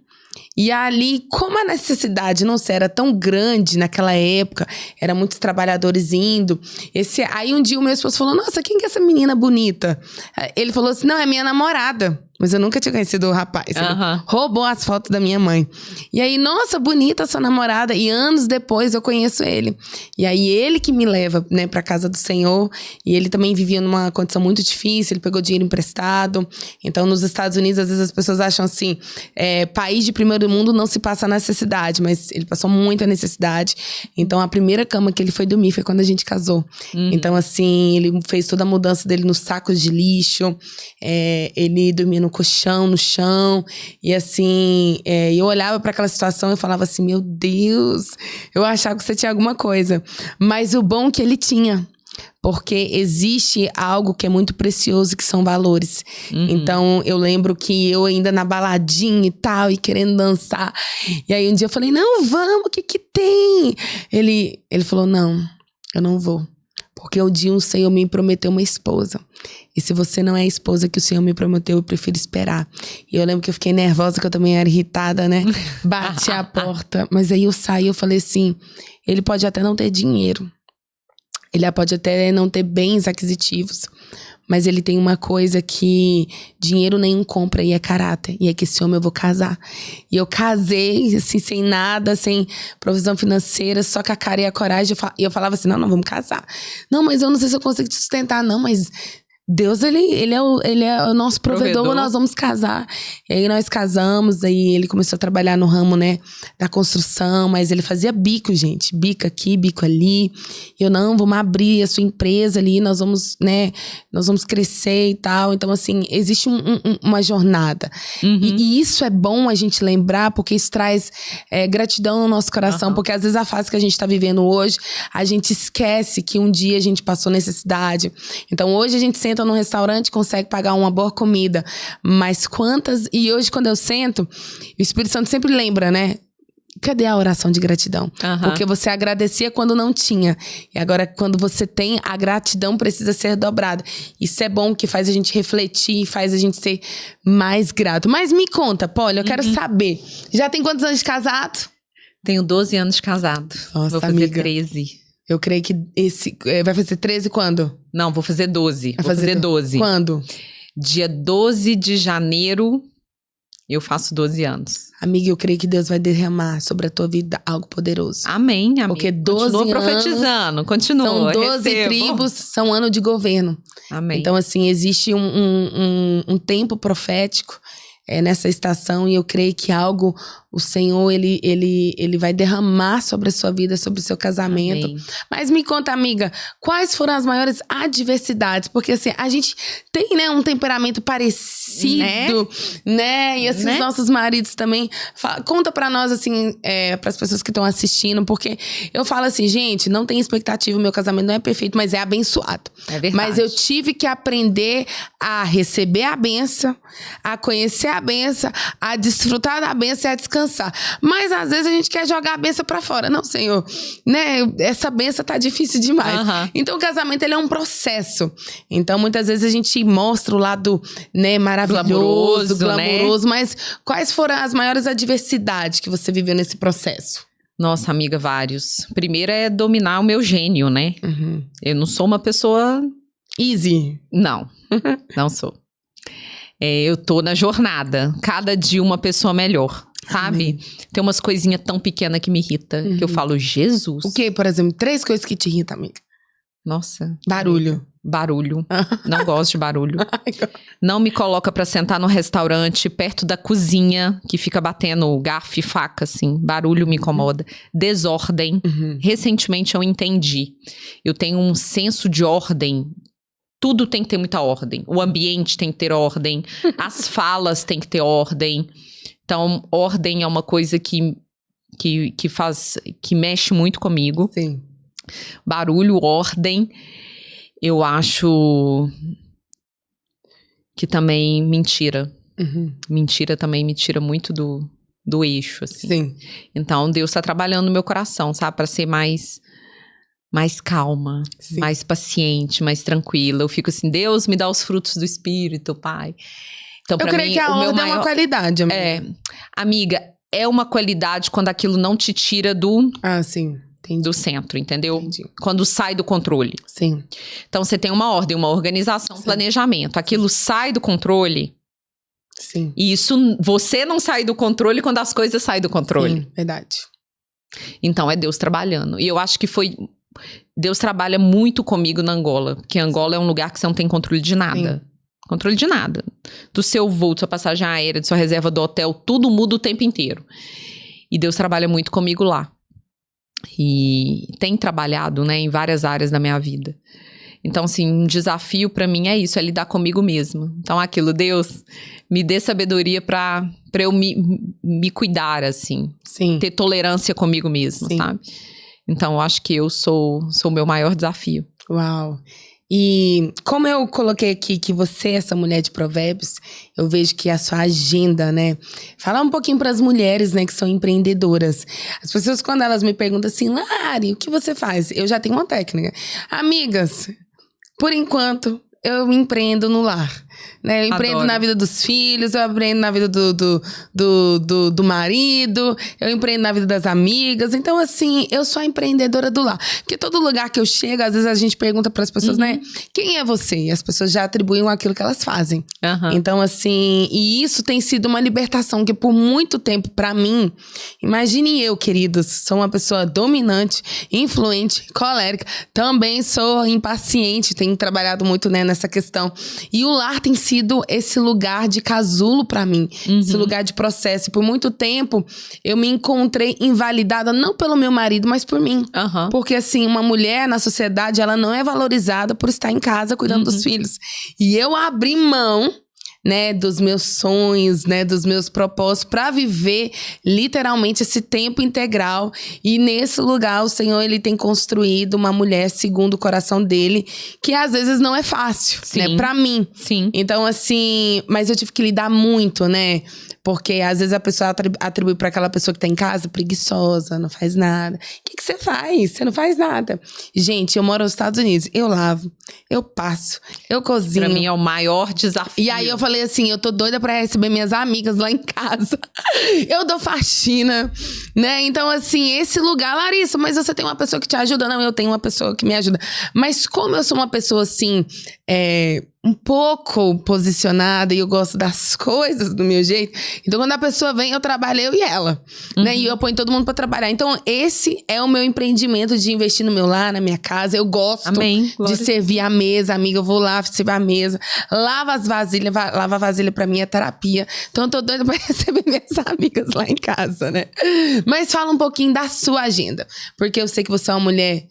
e ali, como a necessidade, não sei, era tão grande naquela época, eram muitos trabalhadores indo, aí um dia o meu esposo falou, nossa, quem que é essa menina bonita? Ele falou assim, não, é minha namorada. Mas eu nunca tinha conhecido o rapaz. Ele roubou as fotos da minha mãe. E aí, nossa, bonita sua namorada. E anos depois eu conheço ele. E aí, ele que me leva, né, pra casa do Senhor. E ele também vivia numa condição muito difícil. Ele pegou dinheiro emprestado. Então, nos Estados Unidos, às vezes as pessoas acham assim, país de primeiro mundo não se passa necessidade. Mas ele passou muita necessidade. Então, a primeira cama que ele foi dormir foi quando a gente casou. Então, assim, ele fez toda a mudança dele nos sacos de lixo. Ele dormia no colchão, no chão, e assim, eu olhava para aquela situação e falava assim, meu Deus, eu achava que você tinha alguma coisa, mas o bom que ele tinha, porque existe algo que é muito precioso, que são valores. Então, eu lembro que eu ainda na baladinha e tal, e querendo dançar, e aí um dia eu falei, não, vamos, o que que tem? Ele falou, não, eu não vou. Porque um dia o Senhor me prometeu uma esposa. E se você não é a esposa que o Senhor me prometeu, eu prefiro esperar. E eu lembro que eu fiquei nervosa, que eu também era irritada, né? Bati a porta. Mas aí eu saí, eu falei assim, ele pode até não ter dinheiro. Ele pode até não ter bens aquisitivos. Mas ele tem uma coisa que dinheiro nenhum compra, e é caráter. E é que esse homem eu vou casar. E eu casei, assim, sem nada, sem provisão financeira, só com a cara e a coragem. E eu falava assim, não, vamos casar. Não, mas eu não sei se eu consigo te sustentar. Não, mas Deus, ele é o nosso provedor, nós vamos casar. E aí nós casamos, aí ele começou a trabalhar no ramo, né, da construção, mas ele fazia bico, gente. Bico aqui, bico ali. E eu, não, vamos abrir a sua empresa ali, nós vamos, né, nós vamos crescer e tal. Então, assim, existe uma jornada. E isso é bom a gente lembrar, porque isso traz gratidão no nosso coração, porque às vezes a fase que a gente tá vivendo hoje, a gente esquece que um dia a gente passou necessidade. Então, hoje a gente senta num restaurante, consegue pagar uma boa comida, mas quantas... E hoje, quando eu sento, o Espírito Santo sempre lembra, né? Cadê a oração de gratidão? Porque você agradecia quando não tinha. E agora, quando você tem, a gratidão precisa ser dobrada. Isso é bom, que faz a gente refletir, faz a gente ser mais grato. Mas me conta, Polly, eu quero saber. Já tem quantos anos de casado? Tenho 12 anos de casado. Nossa, vou fazer amiga. 13. Eu creio que esse... Vai fazer 13 quando? Não, vou fazer 12. Vou fazer 12. Quando? Dia 12 de janeiro, eu faço 12 anos. Amiga, eu creio que Deus vai derramar sobre a tua vida algo poderoso. Amém, amém. Porque 12 continua profetizando, continua. São 12 tribos, são ano de governo. Amém. Então, assim, existe um tempo profético nessa estação e eu creio que algo, o Senhor, ele vai derramar sobre a sua vida, sobre o seu casamento. Amém. Mas me conta, amiga, quais foram as maiores adversidades? Porque assim, a gente tem, né, um temperamento parecido, né? E assim, os nossos maridos também. Conta pra nós, assim, pras pessoas que estão assistindo, porque eu falo assim, gente, não tem expectativa, meu casamento não é perfeito, mas é abençoado. É verdade. Mas eu tive que aprender a receber a bênção, a conhecer a bênção, a desfrutar da bênção e a descansar. Mas às vezes a gente quer jogar a bênção pra fora. Não, Senhor, né? Essa bênção tá difícil demais. Então o casamento, ele é um processo. Então muitas vezes a gente mostra o lado, né, maravilhoso, glamouroso, né? Mas quais foram as maiores adversidades que você viveu nesse processo? Nossa, amiga, vários. Primeiro é dominar o meu gênio, né? Eu não sou uma pessoa... easy. Não, não sou. Eu tô na jornada. Cada dia uma pessoa melhor, sabe? Amém. Tem umas coisinhas tão pequenas que me irrita, que eu falo, Jesus. O que, por exemplo? 3 coisas que te irritam, amiga. Nossa. Barulho. Barulho. Não gosto de barulho. Não me coloca pra sentar no restaurante perto da cozinha, que fica batendo garfo e faca, assim. Barulho me incomoda. Desordem. Recentemente eu entendi. Eu tenho um senso de ordem. Tudo tem que ter muita ordem. O ambiente tem que ter ordem. As falas tem que ter ordem. Então, ordem é uma coisa que mexe muito comigo. Sim. Barulho, ordem. Eu acho que também mentira. Mentira também me tira muito do eixo, assim. Sim. Então, Deus tá trabalhando no meu coração, sabe? Pra ser mais calma, Sim. mais paciente, mais tranquila. Eu fico assim, Deus me dá os frutos do Espírito, Pai. Então, Eu creio que a ordem é uma qualidade, amiga. Amiga, é uma qualidade quando aquilo não te tira do Sim. Entendi. do centro, entendeu? Entendi. Quando sai do controle. Sim. Então, você tem uma ordem, uma organização, um planejamento. Aquilo sai do controle. Sim. E isso, você não sai do controle quando as coisas saem do controle. Sim, verdade. Então, é Deus trabalhando. E eu acho que Deus trabalha muito comigo na Angola. Porque Angola é um lugar que você não tem controle de nada. Sim. Controle de nada. Do seu voo, da sua passagem aérea, de sua reserva do hotel, tudo muda o tempo inteiro. E Deus trabalha muito comigo lá. E tem trabalhado, né, em várias áreas da minha vida. Então, assim, um desafio pra mim é isso, é lidar comigo mesma. Então, aquilo, Deus, me dê sabedoria pra eu me cuidar, assim. Sim. Ter tolerância comigo mesma, Sim. sabe? Então, eu acho que eu sou o meu maior desafio. Uau. E como eu coloquei aqui que você é essa mulher de provérbios, eu vejo que a sua agenda, né? Falar um pouquinho para as mulheres, né, que são empreendedoras. As pessoas, quando elas me perguntam assim, Lari, o que você faz? Eu já tenho uma técnica. Amigas, por enquanto, eu empreendo no lar. Né? Eu empreendo Adoro. na vida dos filhos, eu empreendo na vida do marido, eu empreendo na vida das amigas. Então, assim, eu sou a empreendedora do lar. Porque todo lugar que eu chego, às vezes a gente pergunta para as pessoas, né? Quem é você? E as pessoas já atribuem aquilo que elas fazem. Então, assim, e isso tem sido uma libertação, que por muito tempo, para mim, imagine eu, queridos, sou uma pessoa dominante, influente, colérica, também sou impaciente, tenho trabalhado muito, né, nessa questão. E o lar tem sido esse lugar de casulo pra mim, esse lugar de processo. E por muito tempo, eu me encontrei invalidada, não pelo meu marido, mas por mim. Porque, assim, uma mulher na sociedade, ela não é valorizada por estar em casa cuidando dos filhos. E eu abri mão, né, dos meus sonhos, né, dos meus propósitos, para viver literalmente esse tempo integral. E nesse lugar o Senhor, ele tem construído uma mulher segundo o coração dele, que às vezes não é fácil, né, para mim. Sim. Então, assim, mas eu tive que lidar muito, né? Porque às vezes a pessoa atribui para aquela pessoa que tá em casa, preguiçosa, não faz nada. O que você faz? Você não faz nada. Gente, eu moro nos Estados Unidos, eu lavo, eu passo, eu cozinho. Pra mim é o maior desafio. E aí eu falei assim, eu tô doida pra receber minhas amigas lá em casa. Eu dou faxina, né? Então, assim, esse lugar, Larissa, mas você tem uma pessoa que te ajuda? Não, eu tenho uma pessoa que me ajuda. Mas como eu sou uma pessoa, assim, um pouco posicionada e eu gosto das coisas do meu jeito. Então, quando a pessoa vem, eu trabalho eu e ela, né? E eu ponho todo mundo pra trabalhar. Então, esse é o meu empreendimento de investir no meu lar, na minha casa. Eu gosto Amém. de servir a mesa, amiga. Eu vou lá servir a mesa, lava as vasilhas, lava a vasilha pra mim é terapia. Então, eu tô doida pra receber minhas amigas lá em casa, né? Mas fala um pouquinho da sua agenda, porque eu sei que você é uma mulher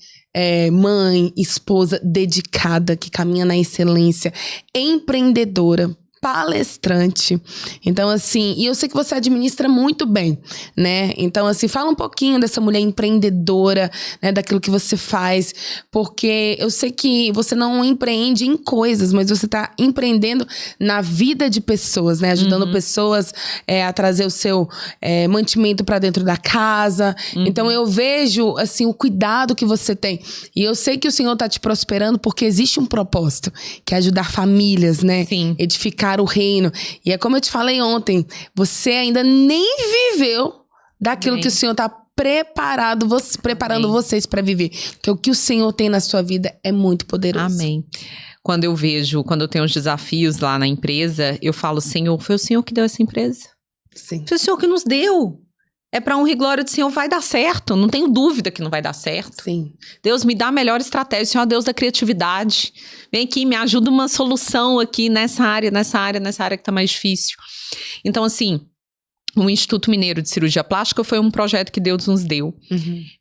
mãe, esposa dedicada, que caminha na excelência, empreendedora, palestrante. Então, assim, e eu sei que você administra muito bem, né? Então, assim, fala um pouquinho dessa mulher empreendedora, né? Daquilo que você faz, porque eu sei que você não empreende em coisas, mas você tá empreendendo na vida de pessoas, né? Ajudando pessoas a trazer o seu mantimento para dentro da casa. Então, eu vejo, assim, o cuidado que você tem. E eu sei que o Senhor tá te prosperando porque existe um propósito, que é ajudar famílias, né? Sim. Edificar o reino. E é como eu te falei ontem, você ainda nem viveu daquilo que o Senhor tá preparando vocês para viver. Porque o que o Senhor tem na sua vida é muito poderoso. Amém. Quando eu tenho os desafios lá na empresa, eu falo, Senhor, foi o Senhor que deu essa empresa. Sim. Foi o Senhor que nos deu. É pra honra e glória do Senhor, vai dar certo. Não tenho dúvida que não vai dar certo. Sim. Deus me dá a melhor estratégia. O Senhor é Deus da criatividade. Vem aqui, me ajuda uma solução aqui nessa área que tá mais difícil. Então, assim, o Instituto Mineiro de Cirurgia Plástica foi um projeto que Deus nos deu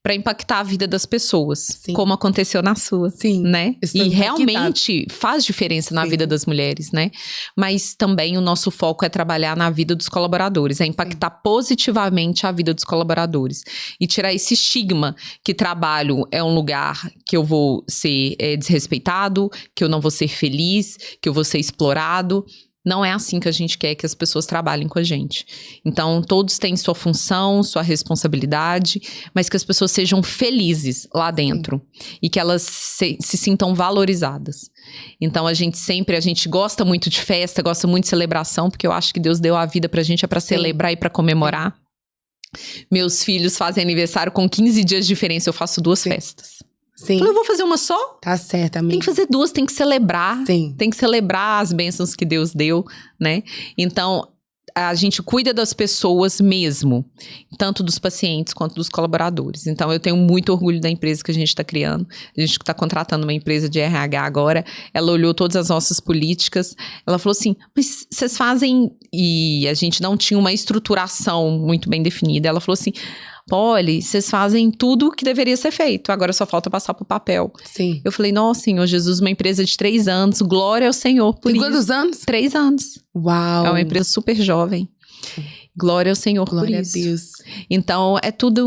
para impactar a vida das pessoas, Sim. como aconteceu na sua, Sim. né? Estou E realmente faz diferença na vida das mulheres, né? Mas também o nosso foco é trabalhar na vida dos colaboradores, é impactar positivamente a vida dos colaboradores e tirar esse estigma que trabalho é um lugar que eu vou ser desrespeitado, que eu não vou ser feliz, que eu vou ser explorado. Não é assim que a gente quer que as pessoas trabalhem com a gente. Então, todos têm sua função, sua responsabilidade, mas que as pessoas sejam felizes lá dentro. E que elas se sintam valorizadas. Então, a gente gosta muito de festa, gosta muito de celebração, porque eu acho que Deus deu a vida pra gente, é pra celebrar e pra comemorar. Meus filhos fazem aniversário com 15 dias de diferença, eu faço 2 festas. Sim. Eu vou fazer uma só? Tá certo, amiga. Tem que fazer 2, tem que celebrar. Sim. Tem que celebrar as bênçãos que Deus deu, né? Então, a gente cuida das pessoas mesmo, tanto dos pacientes quanto dos colaboradores. Então, eu tenho muito orgulho da empresa que a gente está criando. A gente está contratando uma empresa de RH agora. Ela olhou todas as nossas políticas. Ela falou assim, mas vocês fazem... E a gente não tinha uma estruturação muito bem definida. Ela falou assim... Polly, vocês fazem tudo o que deveria ser feito, agora só falta passar pro papel. Sim. Eu falei, nossa, Senhor Jesus, uma empresa de 3 anos, glória ao Senhor por isso. Quantos anos? 3 anos. Uau. É uma empresa super jovem. Glória ao Senhor Glória por isso. Glória a Deus. Então,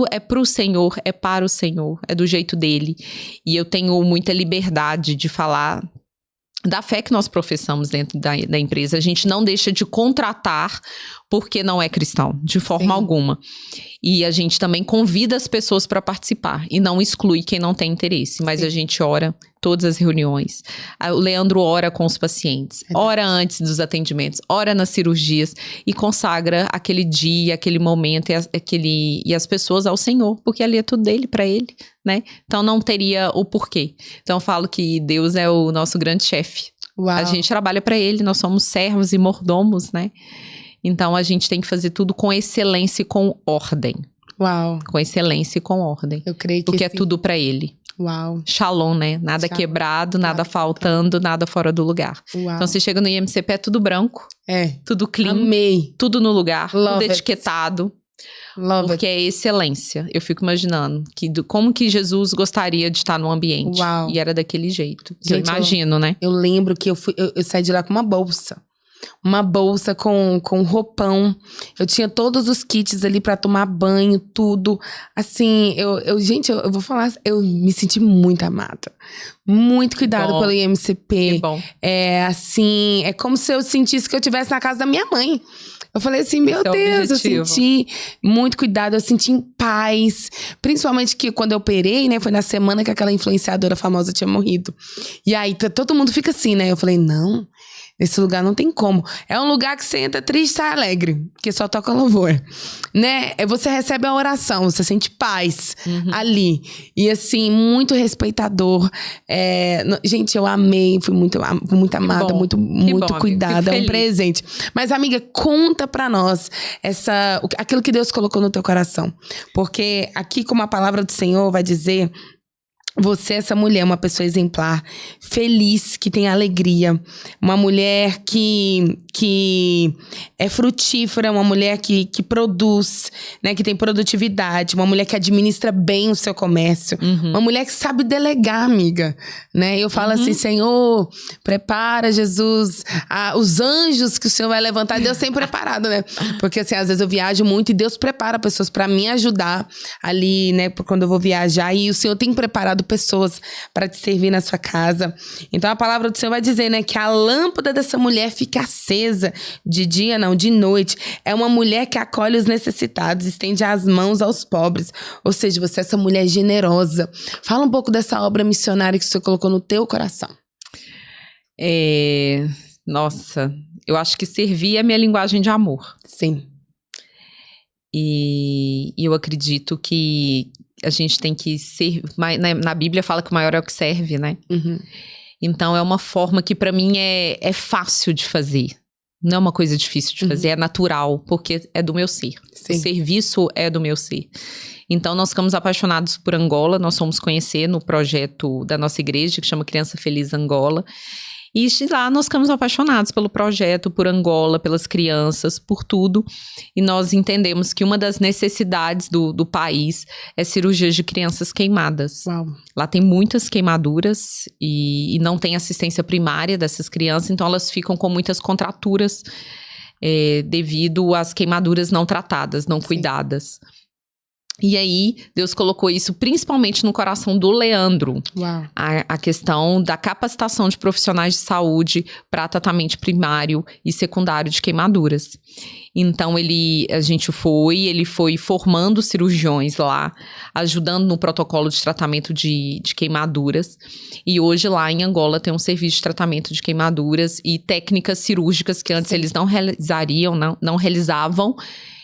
é pro Senhor, é para o Senhor, é do jeito dele. E eu tenho muita liberdade de falar da fé que nós professamos dentro da empresa. A gente não deixa de contratar porque não é cristão, de forma alguma. E a gente também convida as pessoas para participar e não exclui quem não tem interesse. Mas a gente ora todas as reuniões. O Leandro ora com os pacientes, ora antes dos atendimentos, ora nas cirurgias e consagra aquele dia, aquele momento e as pessoas ao Senhor, porque ali é tudo dele, para ele, né? Então não teria o porquê. Então eu falo que Deus é o nosso grande chefe. Uau. A gente trabalha para ele, nós somos servos e mordomos, né? Então, a gente tem que fazer tudo com excelência e com ordem. Uau. Com excelência e com ordem. Eu creio que porque é tudo pra ele. Uau. Shalom, né? Nada quebrado, nada faltando, nada fora do lugar. Uau. Então, você chega no IMCP, é tudo branco. Tudo clean. Amei. Tudo no lugar. Love tudo it. etiquetado. Love porque é excelência. Eu fico imaginando como que Jesus gostaria de estar no ambiente. Uau. E era daquele jeito. Gente, eu imagino, né? Eu lembro que eu saí de lá com uma bolsa. Uma bolsa com roupão. Eu tinha todos os kits ali pra tomar banho, tudo. Assim, gente, eu vou falar, eu me senti muito amada. Muito cuidado pelo IMCP. Que bom. Assim, é como se eu sentisse que eu estivesse na casa da minha mãe. Eu falei assim, meu Deus, eu senti muito cuidado, eu senti em paz. Principalmente que quando eu operei, né, foi na semana que aquela influenciadora famosa tinha morrido. E aí, todo mundo fica assim, né? Eu falei, não, Nesse lugar não tem como. É um lugar que você entra triste e sai alegre, porque só toca louvor, né? Você recebe a oração, você sente paz ali. E assim, muito respeitador. Gente, eu amei, fui muito amada, muito cuidada, é um presente. Mas, amiga, conta pra nós aquilo que Deus colocou no teu coração. Porque aqui, como a palavra do Senhor vai dizer... Você, essa mulher, uma pessoa exemplar, feliz, que tem alegria, uma mulher que é frutífera, uma mulher que produz, né, que tem produtividade, uma mulher que administra bem o seu comércio, uma mulher que sabe delegar, amiga, né? Eu falo assim, Senhor, prepara, Jesus, os anjos que o Senhor vai levantar, Deus tem preparado, né? Porque assim, às vezes eu viajo muito e Deus prepara pessoas pra me ajudar ali, né, quando eu vou viajar, e o Senhor tem preparado pessoas para te servir na sua casa. Então a palavra do Senhor vai dizer, né, que a lâmpada dessa mulher fica acesa de dia, não, de noite. É uma mulher que acolhe os necessitados, estende as mãos aos pobres. Ou seja, você é essa mulher generosa. Fala um pouco dessa obra missionária que o Senhor colocou no teu coração. Nossa, eu acho que servir é a minha linguagem de amor. Sim. E eu acredito que a gente tem que ser... Na Bíblia fala que o maior é o que serve, né? Então, é uma forma que pra mim é fácil de fazer. Não é uma coisa difícil de fazer, é natural, porque é do meu ser. Sim. O serviço é do meu ser. Então, nós ficamos apaixonados por Angola, nós fomos conhecer no projeto da nossa igreja, que chama Criança Feliz Angola. E lá nós ficamos apaixonados pelo projeto, por Angola, pelas crianças, por tudo. E nós entendemos que uma das necessidades do país é cirurgias de crianças queimadas. Uau. Lá tem muitas queimaduras e não tem assistência primária dessas crianças, então elas ficam com muitas contraturas devido às queimaduras não tratadas, não cuidadas. E aí, Deus colocou isso principalmente no coração do Leandro. Uau. A questão da capacitação de profissionais de saúde para tratamento primário e secundário de queimaduras. Então, ele foi formando cirurgiões lá, ajudando no protocolo de tratamento de queimaduras. E hoje, lá em Angola, tem um serviço de tratamento de queimaduras e técnicas cirúrgicas que antes eles não realizavam,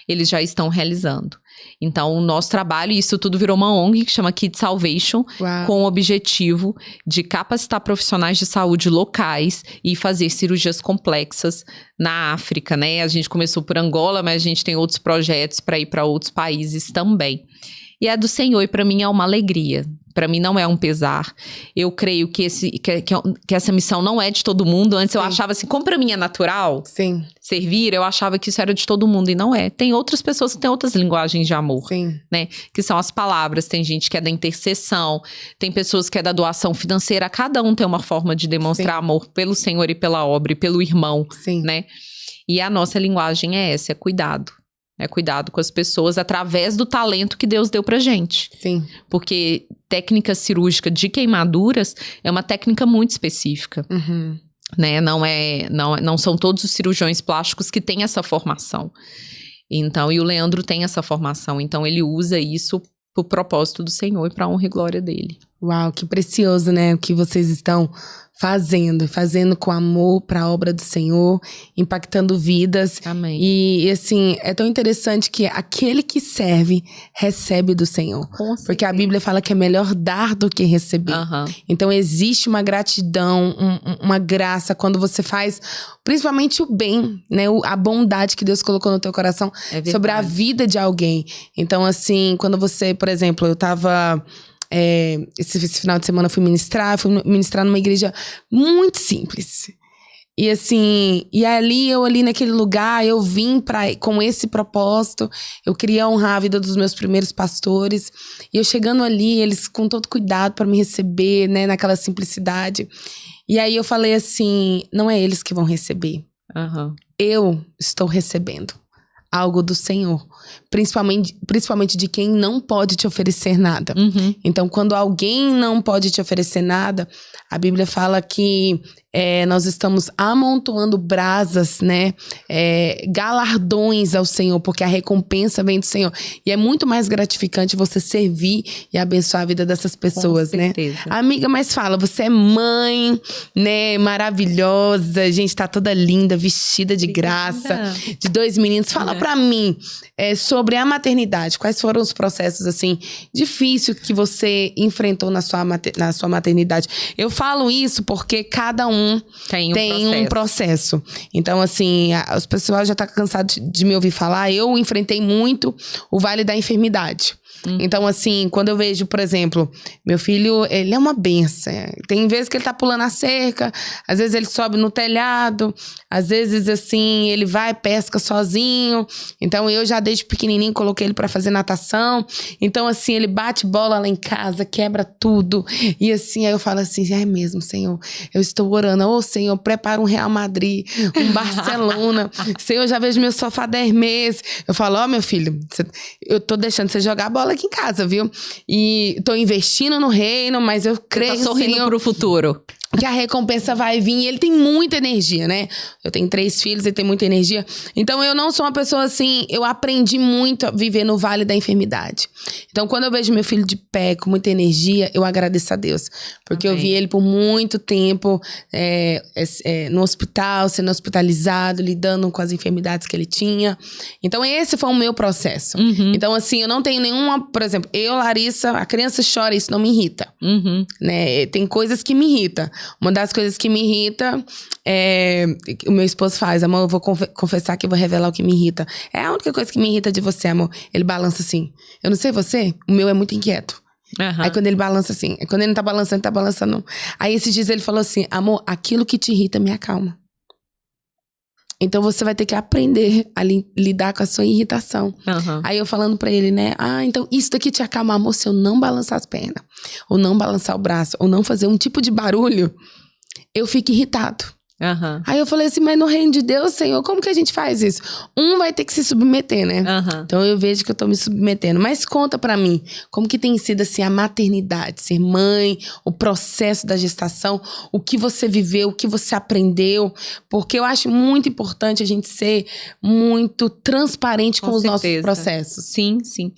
eles já estão realizando. Então, o nosso trabalho, e isso tudo virou uma ONG que chama Kids Salvation, com o objetivo de capacitar profissionais de saúde locais e fazer cirurgias complexas na África, né? A gente começou por Angola, mas a gente tem outros projetos para ir para outros países também. E é do Senhor, e para mim é uma alegria. Para mim não é um pesar. Eu creio que essa missão não é de todo mundo. Antes eu achava assim, como para mim é natural servir, eu achava que isso era de todo mundo e não é. Tem outras pessoas que têm outras linguagens de amor, né? Que são as palavras. Tem gente que é da intercessão, tem pessoas que é da doação financeira. Cada um tem uma forma de demonstrar amor pelo Senhor e pela obra e pelo irmão, né? E a nossa linguagem é essa, é cuidado. É cuidado com as pessoas através do talento que Deus deu pra gente. Sim. Porque técnica cirúrgica de queimaduras é uma técnica muito específica. Né? Não são todos os cirurgiões plásticos que têm essa formação. Então, e o Leandro tem essa formação. Então, ele usa isso pro propósito do Senhor e pra honra e glória dele. Uau, que precioso, né? O que vocês estão fazendo com amor para a obra do Senhor, impactando vidas. Amém. E assim, é tão interessante que aquele que serve, recebe do Senhor. Porque a Bíblia fala que é melhor dar do que receber. Então existe uma gratidão, uma graça quando você faz, principalmente o bem, né? A bondade que Deus colocou no teu coração sobre a vida de alguém. Então assim, quando você, por exemplo, eu tava... esse final de semana eu fui ministrar numa igreja muito simples. E assim, eu ali naquele lugar, eu vim com esse propósito. Eu queria honrar a vida dos meus primeiros pastores. E eu chegando ali, eles com todo cuidado para me receber, né, naquela simplicidade. E aí eu falei assim, não é eles que vão receber. Eu estou recebendo algo do Senhor. Principalmente de quem não pode te oferecer nada. Então, quando alguém não pode te oferecer nada, a Bíblia fala que nós estamos amontoando brasas, né? Galardões ao Senhor, porque a recompensa vem do Senhor. E é muito mais gratificante você servir e abençoar a vida dessas pessoas, né? Amiga, mas fala, você é mãe, né? Maravilhosa, gente, tá toda linda, vestida de graça, de 2 meninos. Fala pra mim sobre a maternidade. Quais foram os processos, assim, difíceis que você enfrentou na sua maternidade? Eu falo isso porque cada um tem um processo. Então, assim, as pessoas já estão cansadas de me ouvir falar. Eu enfrentei muito o vale da enfermidade. Então, assim, quando eu vejo, por exemplo, meu filho, ele é uma benção. Tem vezes que ele tá pulando a cerca, às vezes ele sobe no telhado, às vezes, assim, ele vai, pesca sozinho. Então, eu já desde pequenininho coloquei ele pra fazer natação. Então, assim, ele bate bola lá em casa, quebra tudo. E assim, aí eu falo assim, é mesmo, Senhor, eu estou orando. Ô, Senhor, prepara um Real Madrid, um Barcelona. Senhor, eu já vejo meu sofá 10 meses. Eu falo, ó, meu filho, eu tô deixando você jogar bola aqui em casa, viu? E tô investindo no reino, mas eu creio, tá sorrindo, Senhor, pro futuro. Que a recompensa vai vir. E ele tem muita energia, né? Eu tenho 3 filhos, ele tem muita energia. Então, eu não sou uma pessoa assim... Eu aprendi muito a viver no vale da enfermidade. Então, quando eu vejo meu filho de pé, com muita energia, eu agradeço a Deus. Porque eu vi ele por muito tempo no hospital, sendo hospitalizado, lidando com as enfermidades que ele tinha. Então, esse foi o meu processo. Então, assim, eu não tenho nenhuma... Por exemplo, eu, Larissa, a criança chora, isso não me irrita. Né? Tem coisas que me irritam. Uma das coisas que me irrita o meu esposo faz, amor, eu vou confessar que eu vou revelar o que me irrita. É a única coisa que me irrita de você, amor. Ele balança assim. Eu não sei você, o meu é muito inquieto. Aí quando ele balança assim, quando ele não tá balançando, ele tá balançando. Aí esses dias ele falou assim, amor, aquilo que te irrita me acalma. Então você vai ter que aprender a lidar com a sua irritação. Aí eu falando pra ele, né? Então isso daqui te acalma, amor, se eu não balançar as pernas, ou não balançar o braço, ou não fazer um tipo de barulho, eu fico irritado. Aí eu falei assim, mas no reino de Deus, Senhor, como que a gente faz isso? Um vai ter que se submeter, né? Então eu vejo que eu tô me submetendo. Mas conta pra mim, como que tem sido assim a maternidade, ser mãe, o processo da gestação, o que você viveu, o que você aprendeu, porque eu acho muito importante a gente ser muito transparente com os nossos processos. Sim, sim.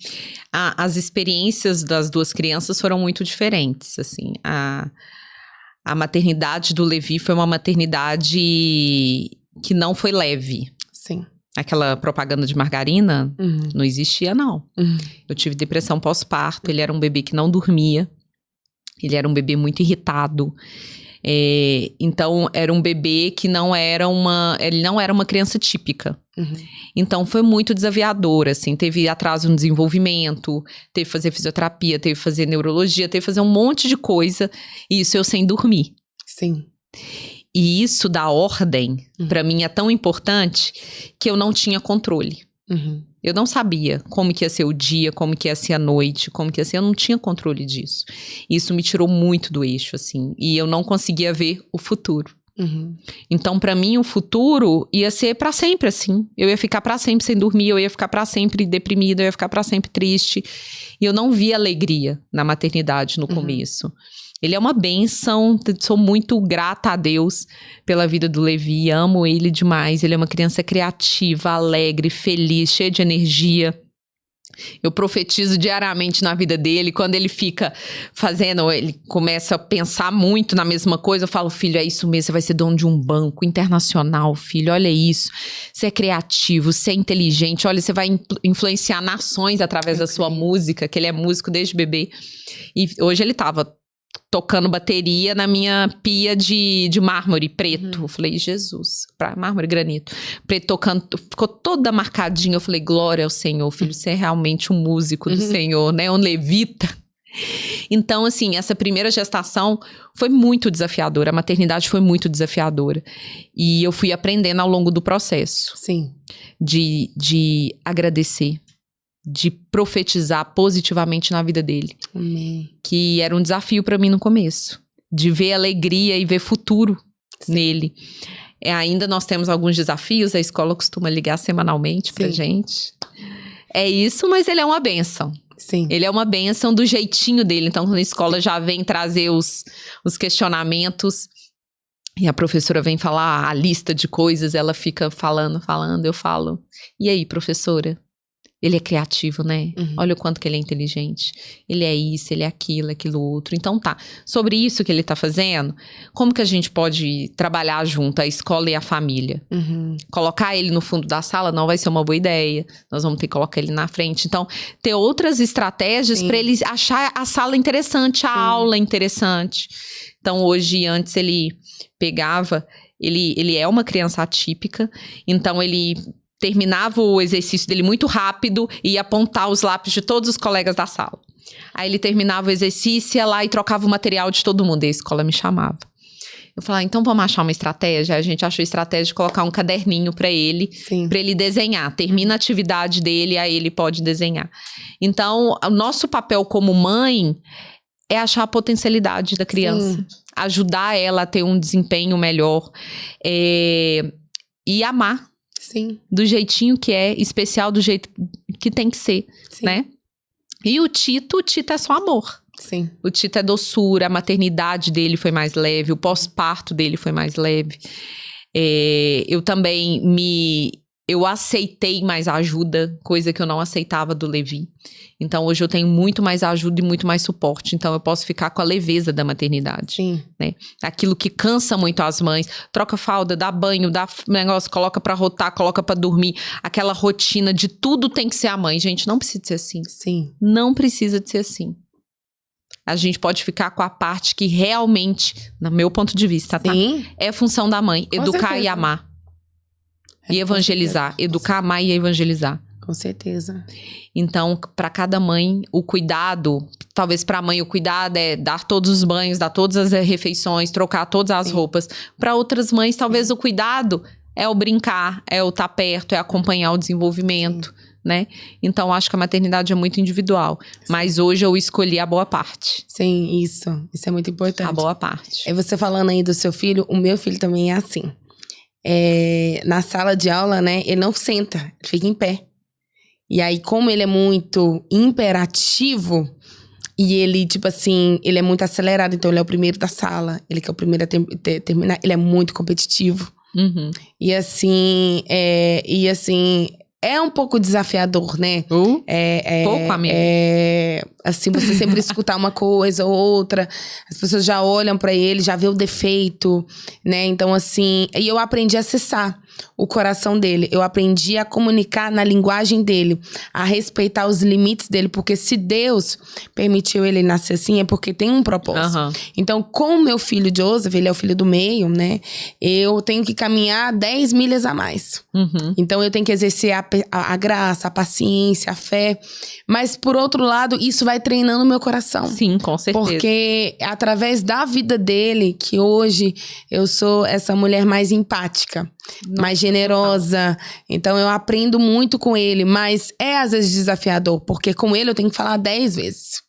As experiências das 2 crianças foram muito diferentes, assim. A maternidade do Levi foi uma maternidade que não foi leve. Sim. Aquela propaganda de margarina não existia, não. Eu tive depressão pós-parto, ele era um bebê que não dormia. Ele era um bebê muito irritado. Então, era um bebê que ele não era uma criança típica. Então, foi muito desafiador, assim. Teve atraso no desenvolvimento, teve que fazer fisioterapia, teve que fazer neurologia, teve que fazer um monte de coisa. E isso eu sem dormir. Sim. E isso da ordem, pra mim, é tão importante que eu não tinha controle. Eu não sabia como que ia ser o dia, como que ia ser a noite, como que ia ser. Eu não tinha controle disso. Isso me tirou muito do eixo, assim. E eu não conseguia ver o futuro. Então, pra mim, o futuro ia ser pra sempre, assim. Eu ia ficar pra sempre sem dormir, eu ia ficar pra sempre deprimida, eu ia ficar pra sempre triste. E eu não via alegria na maternidade no começo. Ele é uma bênção, sou muito grata a Deus pela vida do Levi, amo ele demais. Ele é uma criança criativa, alegre, feliz, cheia de energia. Eu profetizo diariamente na vida dele. Quando ele fica ele começa a pensar muito na mesma coisa, eu falo, filho, é isso mesmo, você vai ser dono de um banco internacional, filho, olha isso. Você é criativo, você é inteligente, olha, você vai influenciar nações através da sua música, que ele é músico desde bebê. E hoje ele tava tocando bateria na minha pia de mármore preto. Eu falei, Jesus, mármore granito. Preto tocando, ficou toda marcadinha. Eu falei, glória ao Senhor, filho, você é realmente um músico do Senhor, né? Um levita. Então, assim, essa primeira gestação foi muito desafiadora. A maternidade foi muito desafiadora. E eu fui aprendendo ao longo do processo. Sim. De agradecer. De profetizar positivamente na vida dele. Amém. Que era um desafio pra mim no começo. De ver alegria e ver futuro nele. Ainda nós temos alguns desafios, a escola costuma ligar semanalmente pra gente. É isso, mas ele é uma bênção. Sim. Ele é uma bênção do jeitinho dele. Então, quando a escola já vem trazer os questionamentos e a professora vem falar a lista de coisas, ela fica falando, eu falo, e aí, professora? Ele é criativo, né? Olha o quanto que ele é inteligente. Ele é isso, ele é aquilo outro. Então tá, sobre isso que ele tá fazendo, como que a gente pode trabalhar junto, a escola e a família? Colocar ele no fundo da sala não vai ser uma boa ideia. Nós vamos ter que colocar ele na frente. Então, ter outras estratégias para ele achar a sala interessante, a aula interessante. Então, hoje, antes ele pegava, ele é uma criança atípica, então ele terminava o exercício dele muito rápido e ia apontar os lápis de todos os colegas da sala. Aí ele terminava o exercício, ia lá e trocava o material de todo mundo. E a escola me chamava. Eu falava, então vamos achar uma estratégia? A gente achou a estratégia de colocar um caderninho para ele desenhar. Termina a atividade dele, aí ele pode desenhar. Então, o nosso papel como mãe é achar a potencialidade da criança. Ajudar ela a ter um desempenho melhor. E amar. Do jeitinho que é, especial do jeito que tem que ser, né? E o Tito é só amor. O Tito é doçura, a maternidade dele foi mais leve, o pós-parto dele foi mais leve. Eu também eu aceitei mais ajuda, coisa que eu não aceitava do Levi. Então, hoje eu tenho muito mais ajuda e muito mais suporte. Então, eu posso ficar com a leveza da maternidade. Né? Aquilo que cansa muito as mães. Troca fralda, dá banho, dá negócio, coloca pra rotar, coloca pra dormir. Aquela rotina de tudo tem que ser a mãe. Gente, não precisa de ser assim. Não precisa de ser assim. A gente pode ficar com a parte que realmente, no meu ponto de vista, tá? É função da mãe. Educar e amar. E evangelizar. Educar, amar e evangelizar. Com certeza. Então, para cada mãe, o cuidado, talvez para a mãe o cuidado é dar todos os banhos, dar todas as refeições, trocar todas as roupas. Para outras mães, talvez o cuidado é o brincar, é o estar perto, é acompanhar o desenvolvimento, né? Então, acho que a maternidade é muito individual. Mas hoje eu escolhi a boa parte. Isso é muito importante. A boa parte. É você falando aí do seu filho, o meu filho também é assim. Na sala de aula, né, ele não senta, ele fica em pé. E aí, como ele é muito imperativo, e ele, tipo assim, ele é muito acelerado, então ele é o primeiro da sala, ele que é o primeiro a terminar, ele é muito competitivo. E assim, é um pouco desafiador, né? Pouco, amigo. Assim, você sempre escutar uma coisa ou outra, as pessoas já olham pra ele, já vê o defeito, né? Então, assim, e eu aprendi a acessar o coração dele. Eu aprendi a comunicar na linguagem dele, a respeitar os limites dele, porque se Deus permitiu ele nascer assim, é porque tem um propósito. Então, com o meu filho Joseph, ele é o filho do meio, né? Eu tenho que caminhar 10 milhas a mais. Então, eu tenho que exercer a graça, a paciência, a fé. Mas, por outro lado, isso vai treinando o meu coração. Sim, com certeza. Porque é através da vida dele que hoje eu sou essa mulher mais empática, mais generosa. Então, eu aprendo muito com ele. Mas é, às vezes, desafiador. Porque com ele eu tenho que falar 10 vezes.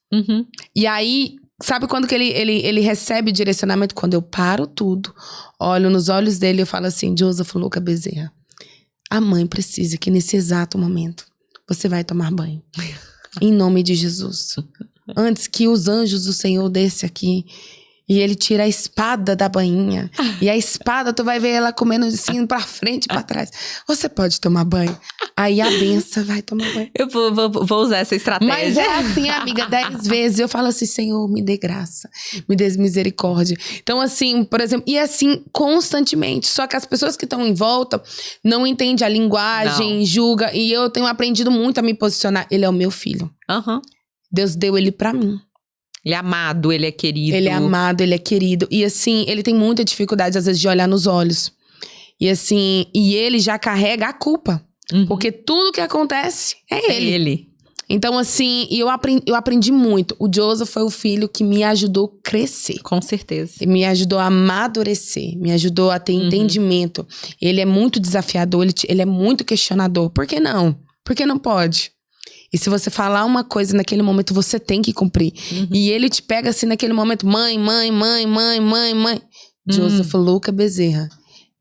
E aí, sabe quando que ele recebe direcionamento? Quando eu paro tudo, olho nos olhos dele e eu falo assim, Joseph Luca Bezerra, a mãe precisa que nesse exato momento você vai tomar banho. Em nome de Jesus. Antes que os anjos do Senhor desçam aqui e ele tira a espada da bainha. E a espada, tu vai ver ela comendo assim pra frente e pra trás. Você pode tomar banho. Aí a benção vai tomar banho. Eu vou usar essa estratégia. Mas é assim, amiga, 10 vezes. Eu falo assim, Senhor, me dê graça. Me dê misericórdia. Então assim, por exemplo, e assim, constantemente. Só que as pessoas que estão em volta não entendem a linguagem, julgam. E eu tenho aprendido muito a me posicionar. Ele é o meu filho. Deus deu ele pra mim. Ele é amado, ele é querido. Ele é amado, ele é querido. E assim, ele tem muita dificuldade, às vezes, de olhar nos olhos. E assim, e ele já carrega a culpa. Porque tudo que acontece é ele. É ele. Então, assim, eu aprendi muito. O Joseph foi o filho que me ajudou a crescer. Com certeza. Me ajudou a amadurecer. Me ajudou a ter entendimento. Ele é muito desafiador, ele é muito questionador. Por que não? Por que não pode? E se você falar uma coisa naquele momento, você tem que cumprir. E ele te pega assim naquele momento, mãe. Joseph Luca Bezerra.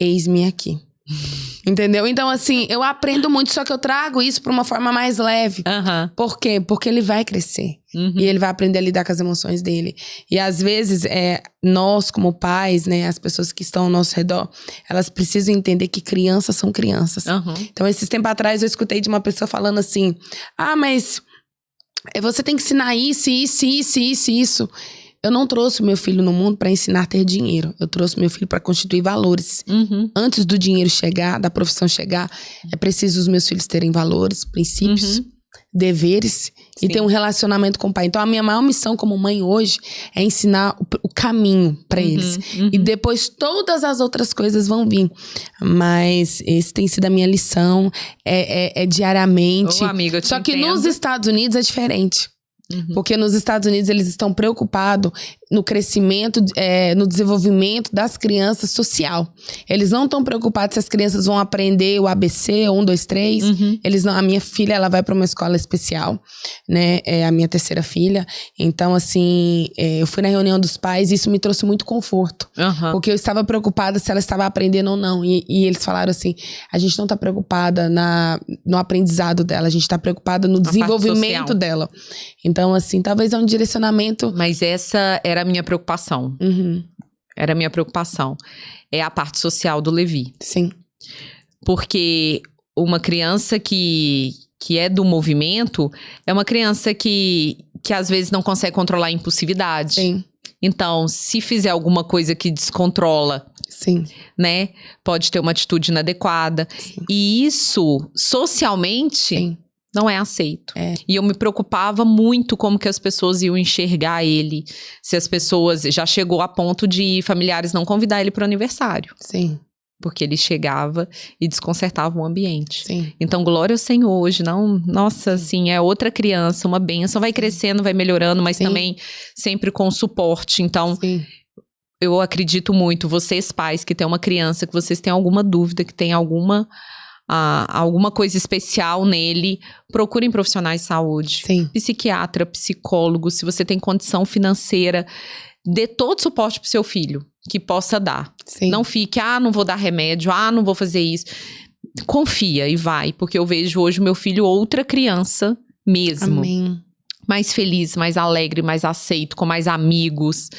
eis-me aqui. Entendeu? Então, assim, eu aprendo muito, só que eu trago isso pra uma forma mais leve. Por quê? Porque ele vai crescer. E ele vai aprender a lidar com as emoções dele. E às vezes, nós como pais, né, as pessoas que estão ao nosso redor, elas precisam entender que crianças são crianças. Então, esses tempos atrás, eu escutei de uma pessoa falando assim: mas você tem que ensinar isso. Eu não trouxe meu filho no mundo pra ensinar a ter dinheiro. Eu trouxe meu filho pra constituir valores. Antes do dinheiro chegar, da profissão chegar, é preciso os meus filhos terem valores, princípios, deveres e ter um relacionamento com o pai. Então, a minha maior missão como mãe hoje é ensinar o caminho pra eles. E depois todas as outras coisas vão vir. Mas esse tem sido a minha lição, diariamente. Amiga, eu te Só que entendo. nos Estados Unidos é diferente. Porque nos Estados Unidos eles estão preocupados no crescimento, no desenvolvimento das crianças social. Eles não estão preocupados se as crianças vão aprender o ABC, 1, 2, 3. Eles não. A minha filha, ela vai para uma escola especial, né? É a minha terceira filha. Então, assim, eu fui na reunião dos pais e isso me trouxe muito conforto. Porque eu estava preocupada se ela estava aprendendo ou não. E eles falaram assim: a gente não está preocupada no aprendizado dela, a gente está preocupada no desenvolvimento dela. Então, assim, talvez é um direcionamento. Mas essa era a minha preocupação. Era a minha preocupação. É a parte social do Levi. Sim. Porque uma criança que é do movimento é uma criança que às vezes não consegue controlar a impulsividade. Sim. Então, se fizer alguma coisa que descontrola, sim, né? Pode ter uma atitude inadequada. Sim. E isso, socialmente, sim, não é aceito. E eu me preocupava muito como que as pessoas iam enxergar ele. Se as pessoas... Já chegou a ponto de familiares não convidar ele para o aniversário. Sim. Porque ele chegava e desconcertava o ambiente. Sim. Então, glória ao Senhor hoje. Não, nossa, assim, é outra criança, uma bênção. Vai crescendo, vai melhorando, mas também sempre com suporte. Então, eu acredito muito, vocês pais que têm uma criança, que vocês têm alguma dúvida, que tem alguma coisa especial nele, procurem profissionais de saúde. Psiquiatra, psicólogo, se você tem condição financeira, dê todo suporte pro seu filho que possa dar. Não fique, não vou dar remédio, não vou fazer isso. Confia e vai, porque eu vejo hoje o meu filho outra criança mesmo. Amém. Mais feliz, mais alegre, mais aceito, com mais amigos,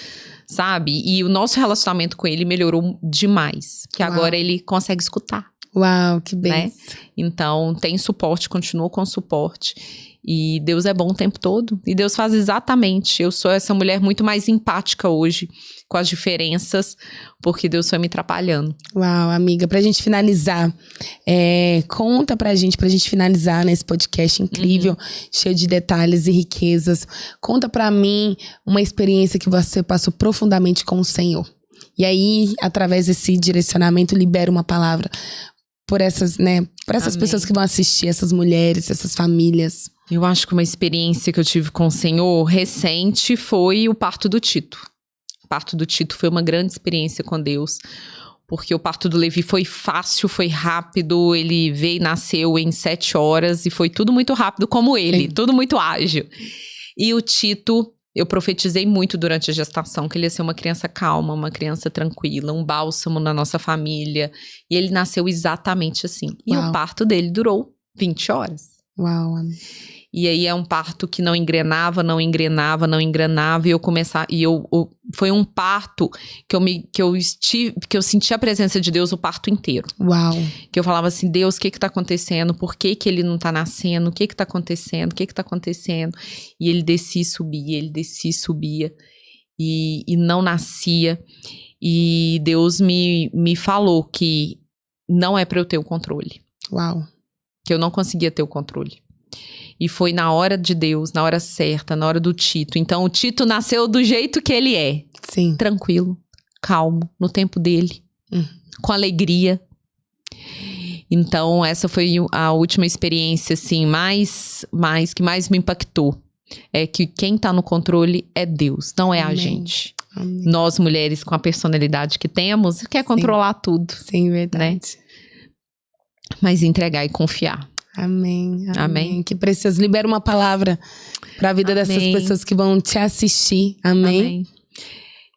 sabe? E o nosso relacionamento com ele melhorou demais, que agora ele consegue escutar. Uau, que bem. Né? Então, tem suporte, continua com suporte. E Deus é bom o tempo todo. E Deus faz exatamente. Eu sou essa mulher muito mais empática hoje com as diferenças, porque Deus foi me atrapalhando. Uau, amiga, pra gente finalizar, conta pra gente finalizar nesse podcast incrível, cheio de detalhes e riquezas. Conta pra mim uma experiência que você passou profundamente com o Senhor. E aí, através desse direcionamento, libera uma palavra por essas, né, por essas pessoas que vão assistir, essas mulheres, essas famílias. Eu acho que uma experiência que eu tive com o Senhor recente foi o parto do Tito. O parto do Tito foi uma grande experiência com Deus, porque o parto do Levi foi fácil, foi rápido, ele veio e nasceu em 7 horas e foi tudo muito rápido como ele, tudo muito ágil. E o Tito, eu profetizei muito durante a gestação que ele ia ser uma criança calma, uma criança tranquila, um bálsamo na nossa família. E ele nasceu exatamente assim. E o parto dele durou 20 horas. Uau. E aí é um parto que não engrenava. E foi um parto que eu senti a presença de Deus o parto inteiro. Uau. Que eu falava assim: Deus, o que tá acontecendo? Por que ele não tá nascendo? O que tá acontecendo? O que tá acontecendo? E ele descia e subia. E não nascia. E Deus me falou que não é pra eu ter o controle. Uau. Que eu não conseguia ter o controle. E foi na hora de Deus, na hora certa, na hora do Tito. Então, o Tito nasceu do jeito que ele é. Sim. Tranquilo, calmo, no tempo dele. Com alegria. Então, essa foi a última experiência, assim, que mais me impactou. É que quem tá no controle é Deus, não é a gente. Amém. Nós, mulheres, com a personalidade que temos, quer controlar tudo. Sim, verdade. Né? Mas entregar e confiar. Amém. Que precioso. Libera uma palavra para a vida dessas pessoas que vão te assistir. Amém.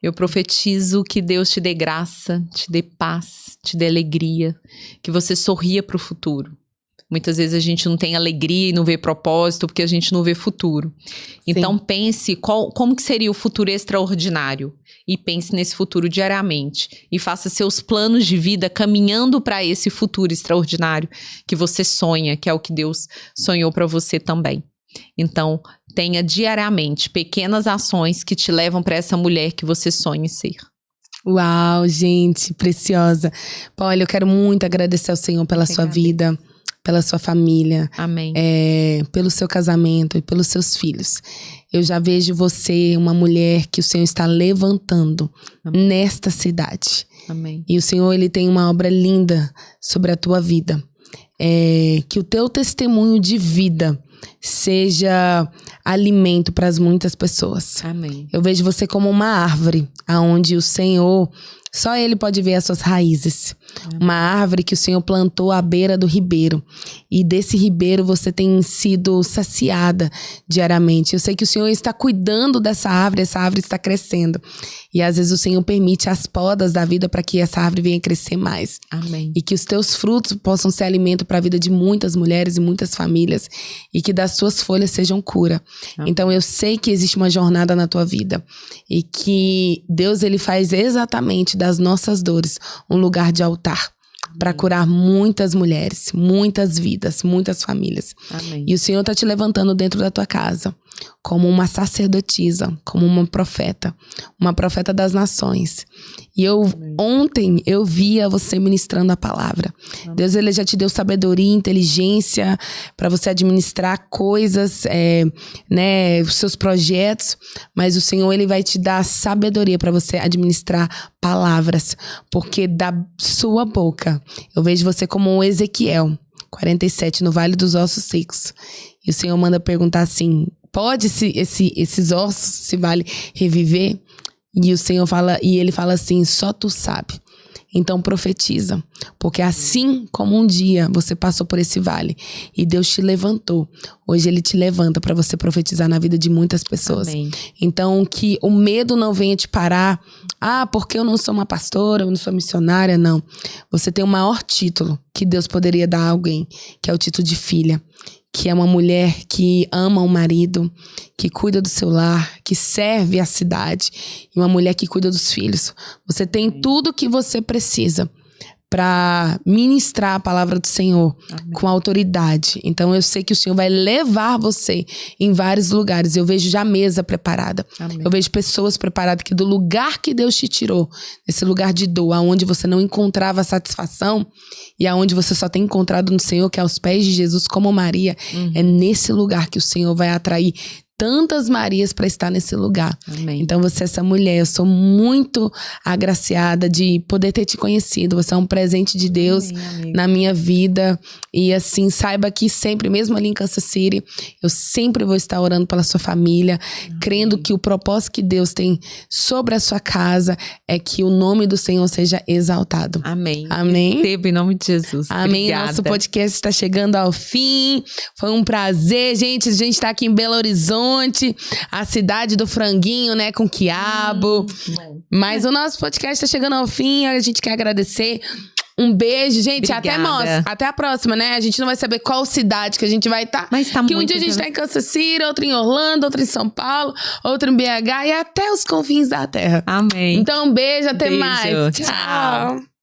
Eu profetizo que Deus te dê graça, te dê paz, te dê alegria, que você sorria para o futuro. Muitas vezes a gente não tem alegria e não vê propósito porque a gente não vê futuro. Então pense como que seria o futuro extraordinário e pense nesse futuro diariamente e faça seus planos de vida caminhando para esse futuro extraordinário que você sonha, que é o que Deus sonhou para você também. Então, tenha diariamente pequenas ações que te levam para essa mulher que você sonha ser. Uau, gente, preciosa. Olha, eu quero muito agradecer ao Senhor pela sua vida, pela sua família. Amém. Pelo seu casamento e pelos seus filhos. Eu já vejo você uma mulher que o Senhor está levantando nesta cidade. Amém. E o Senhor, Ele tem uma obra linda sobre a tua vida. Que o teu testemunho de vida seja alimento para as muitas pessoas. Amém. Eu vejo você como uma árvore, aonde o Senhor, só Ele pode ver as suas raízes. Amém. Uma árvore que o Senhor plantou à beira do ribeiro. E desse ribeiro você tem sido saciada diariamente. Eu sei que o Senhor está cuidando dessa árvore, essa árvore está crescendo. E às vezes o Senhor permite as podas da vida para que essa árvore venha crescer mais. Amém. E que os teus frutos possam ser alimento para a vida de muitas mulheres e muitas famílias. E que das suas folhas sejam cura. Amém. Então eu sei que existe uma jornada na tua vida. E que Deus, Ele faz exatamente das nossas dores um lugar de altar. Para curar muitas mulheres, muitas vidas, muitas famílias. Amém. E o Senhor está te levantando dentro da tua casa como uma sacerdotisa, como uma profeta das nações. E ontem eu via você ministrando a palavra. Amém. Deus, Ele já te deu sabedoria, inteligência para você administrar coisas, os seus projetos. Mas o Senhor, Ele vai te dar sabedoria para você administrar palavras. Porque da sua boca, eu vejo você como um Ezequiel 47, no Vale dos Ossos Secos. E o Senhor manda perguntar assim: pode esses ossos, esse vale, reviver? E o Senhor fala, e Ele fala assim: só tu sabe. Então profetiza, porque assim como um dia você passou por esse vale e Deus te levantou, hoje Ele te levanta para você profetizar na vida de muitas pessoas. Amém. Então que o medo não venha te parar. Porque eu não sou uma pastora, eu não sou missionária, não. Você tem o maior título que Deus poderia dar a alguém, que é o título de filha. Que é uma mulher que ama o marido, que cuida do seu lar, que serve a cidade. E uma mulher que cuida dos filhos. Você tem tudo que você precisa para ministrar a palavra do Senhor. Amém. Com autoridade. Então eu sei que o Senhor vai levar você em vários lugares. Eu vejo já a mesa preparada. Amém. Eu vejo pessoas preparadas que do lugar que Deus te tirou, nesse lugar de dor, aonde você não encontrava satisfação e aonde você só tem encontrado no Senhor, que é aos pés de Jesus, como Maria, é nesse lugar que o Senhor vai atrair tantas Marias para estar nesse lugar. Amém. Então você é essa mulher, eu sou muito agraciada de poder ter te conhecido. Você é um presente de Deus. Amém, na minha vida. E assim, saiba que sempre, mesmo ali em Kansas City, eu sempre vou estar orando pela sua família, crendo que o propósito que Deus tem sobre a sua casa é que o nome do Senhor seja exaltado. Amém. Amém. Receba em nome de Jesus. Amém. Obrigada. Nosso podcast está chegando ao fim. Foi um prazer, gente. A gente está aqui em Belo Horizonte, a cidade do franguinho, né, com quiabo. Mas o nosso podcast está chegando ao fim. A gente quer agradecer. Um beijo, gente. Até a próxima, né? A gente não vai saber qual cidade que a gente vai estar. Mas tá que muito. Um dia a gente tá em Kansas City, outro em Orlando, outro em São Paulo, outro em BH e até os confins da terra. Amém. Então, um beijo, até mais. Tchau.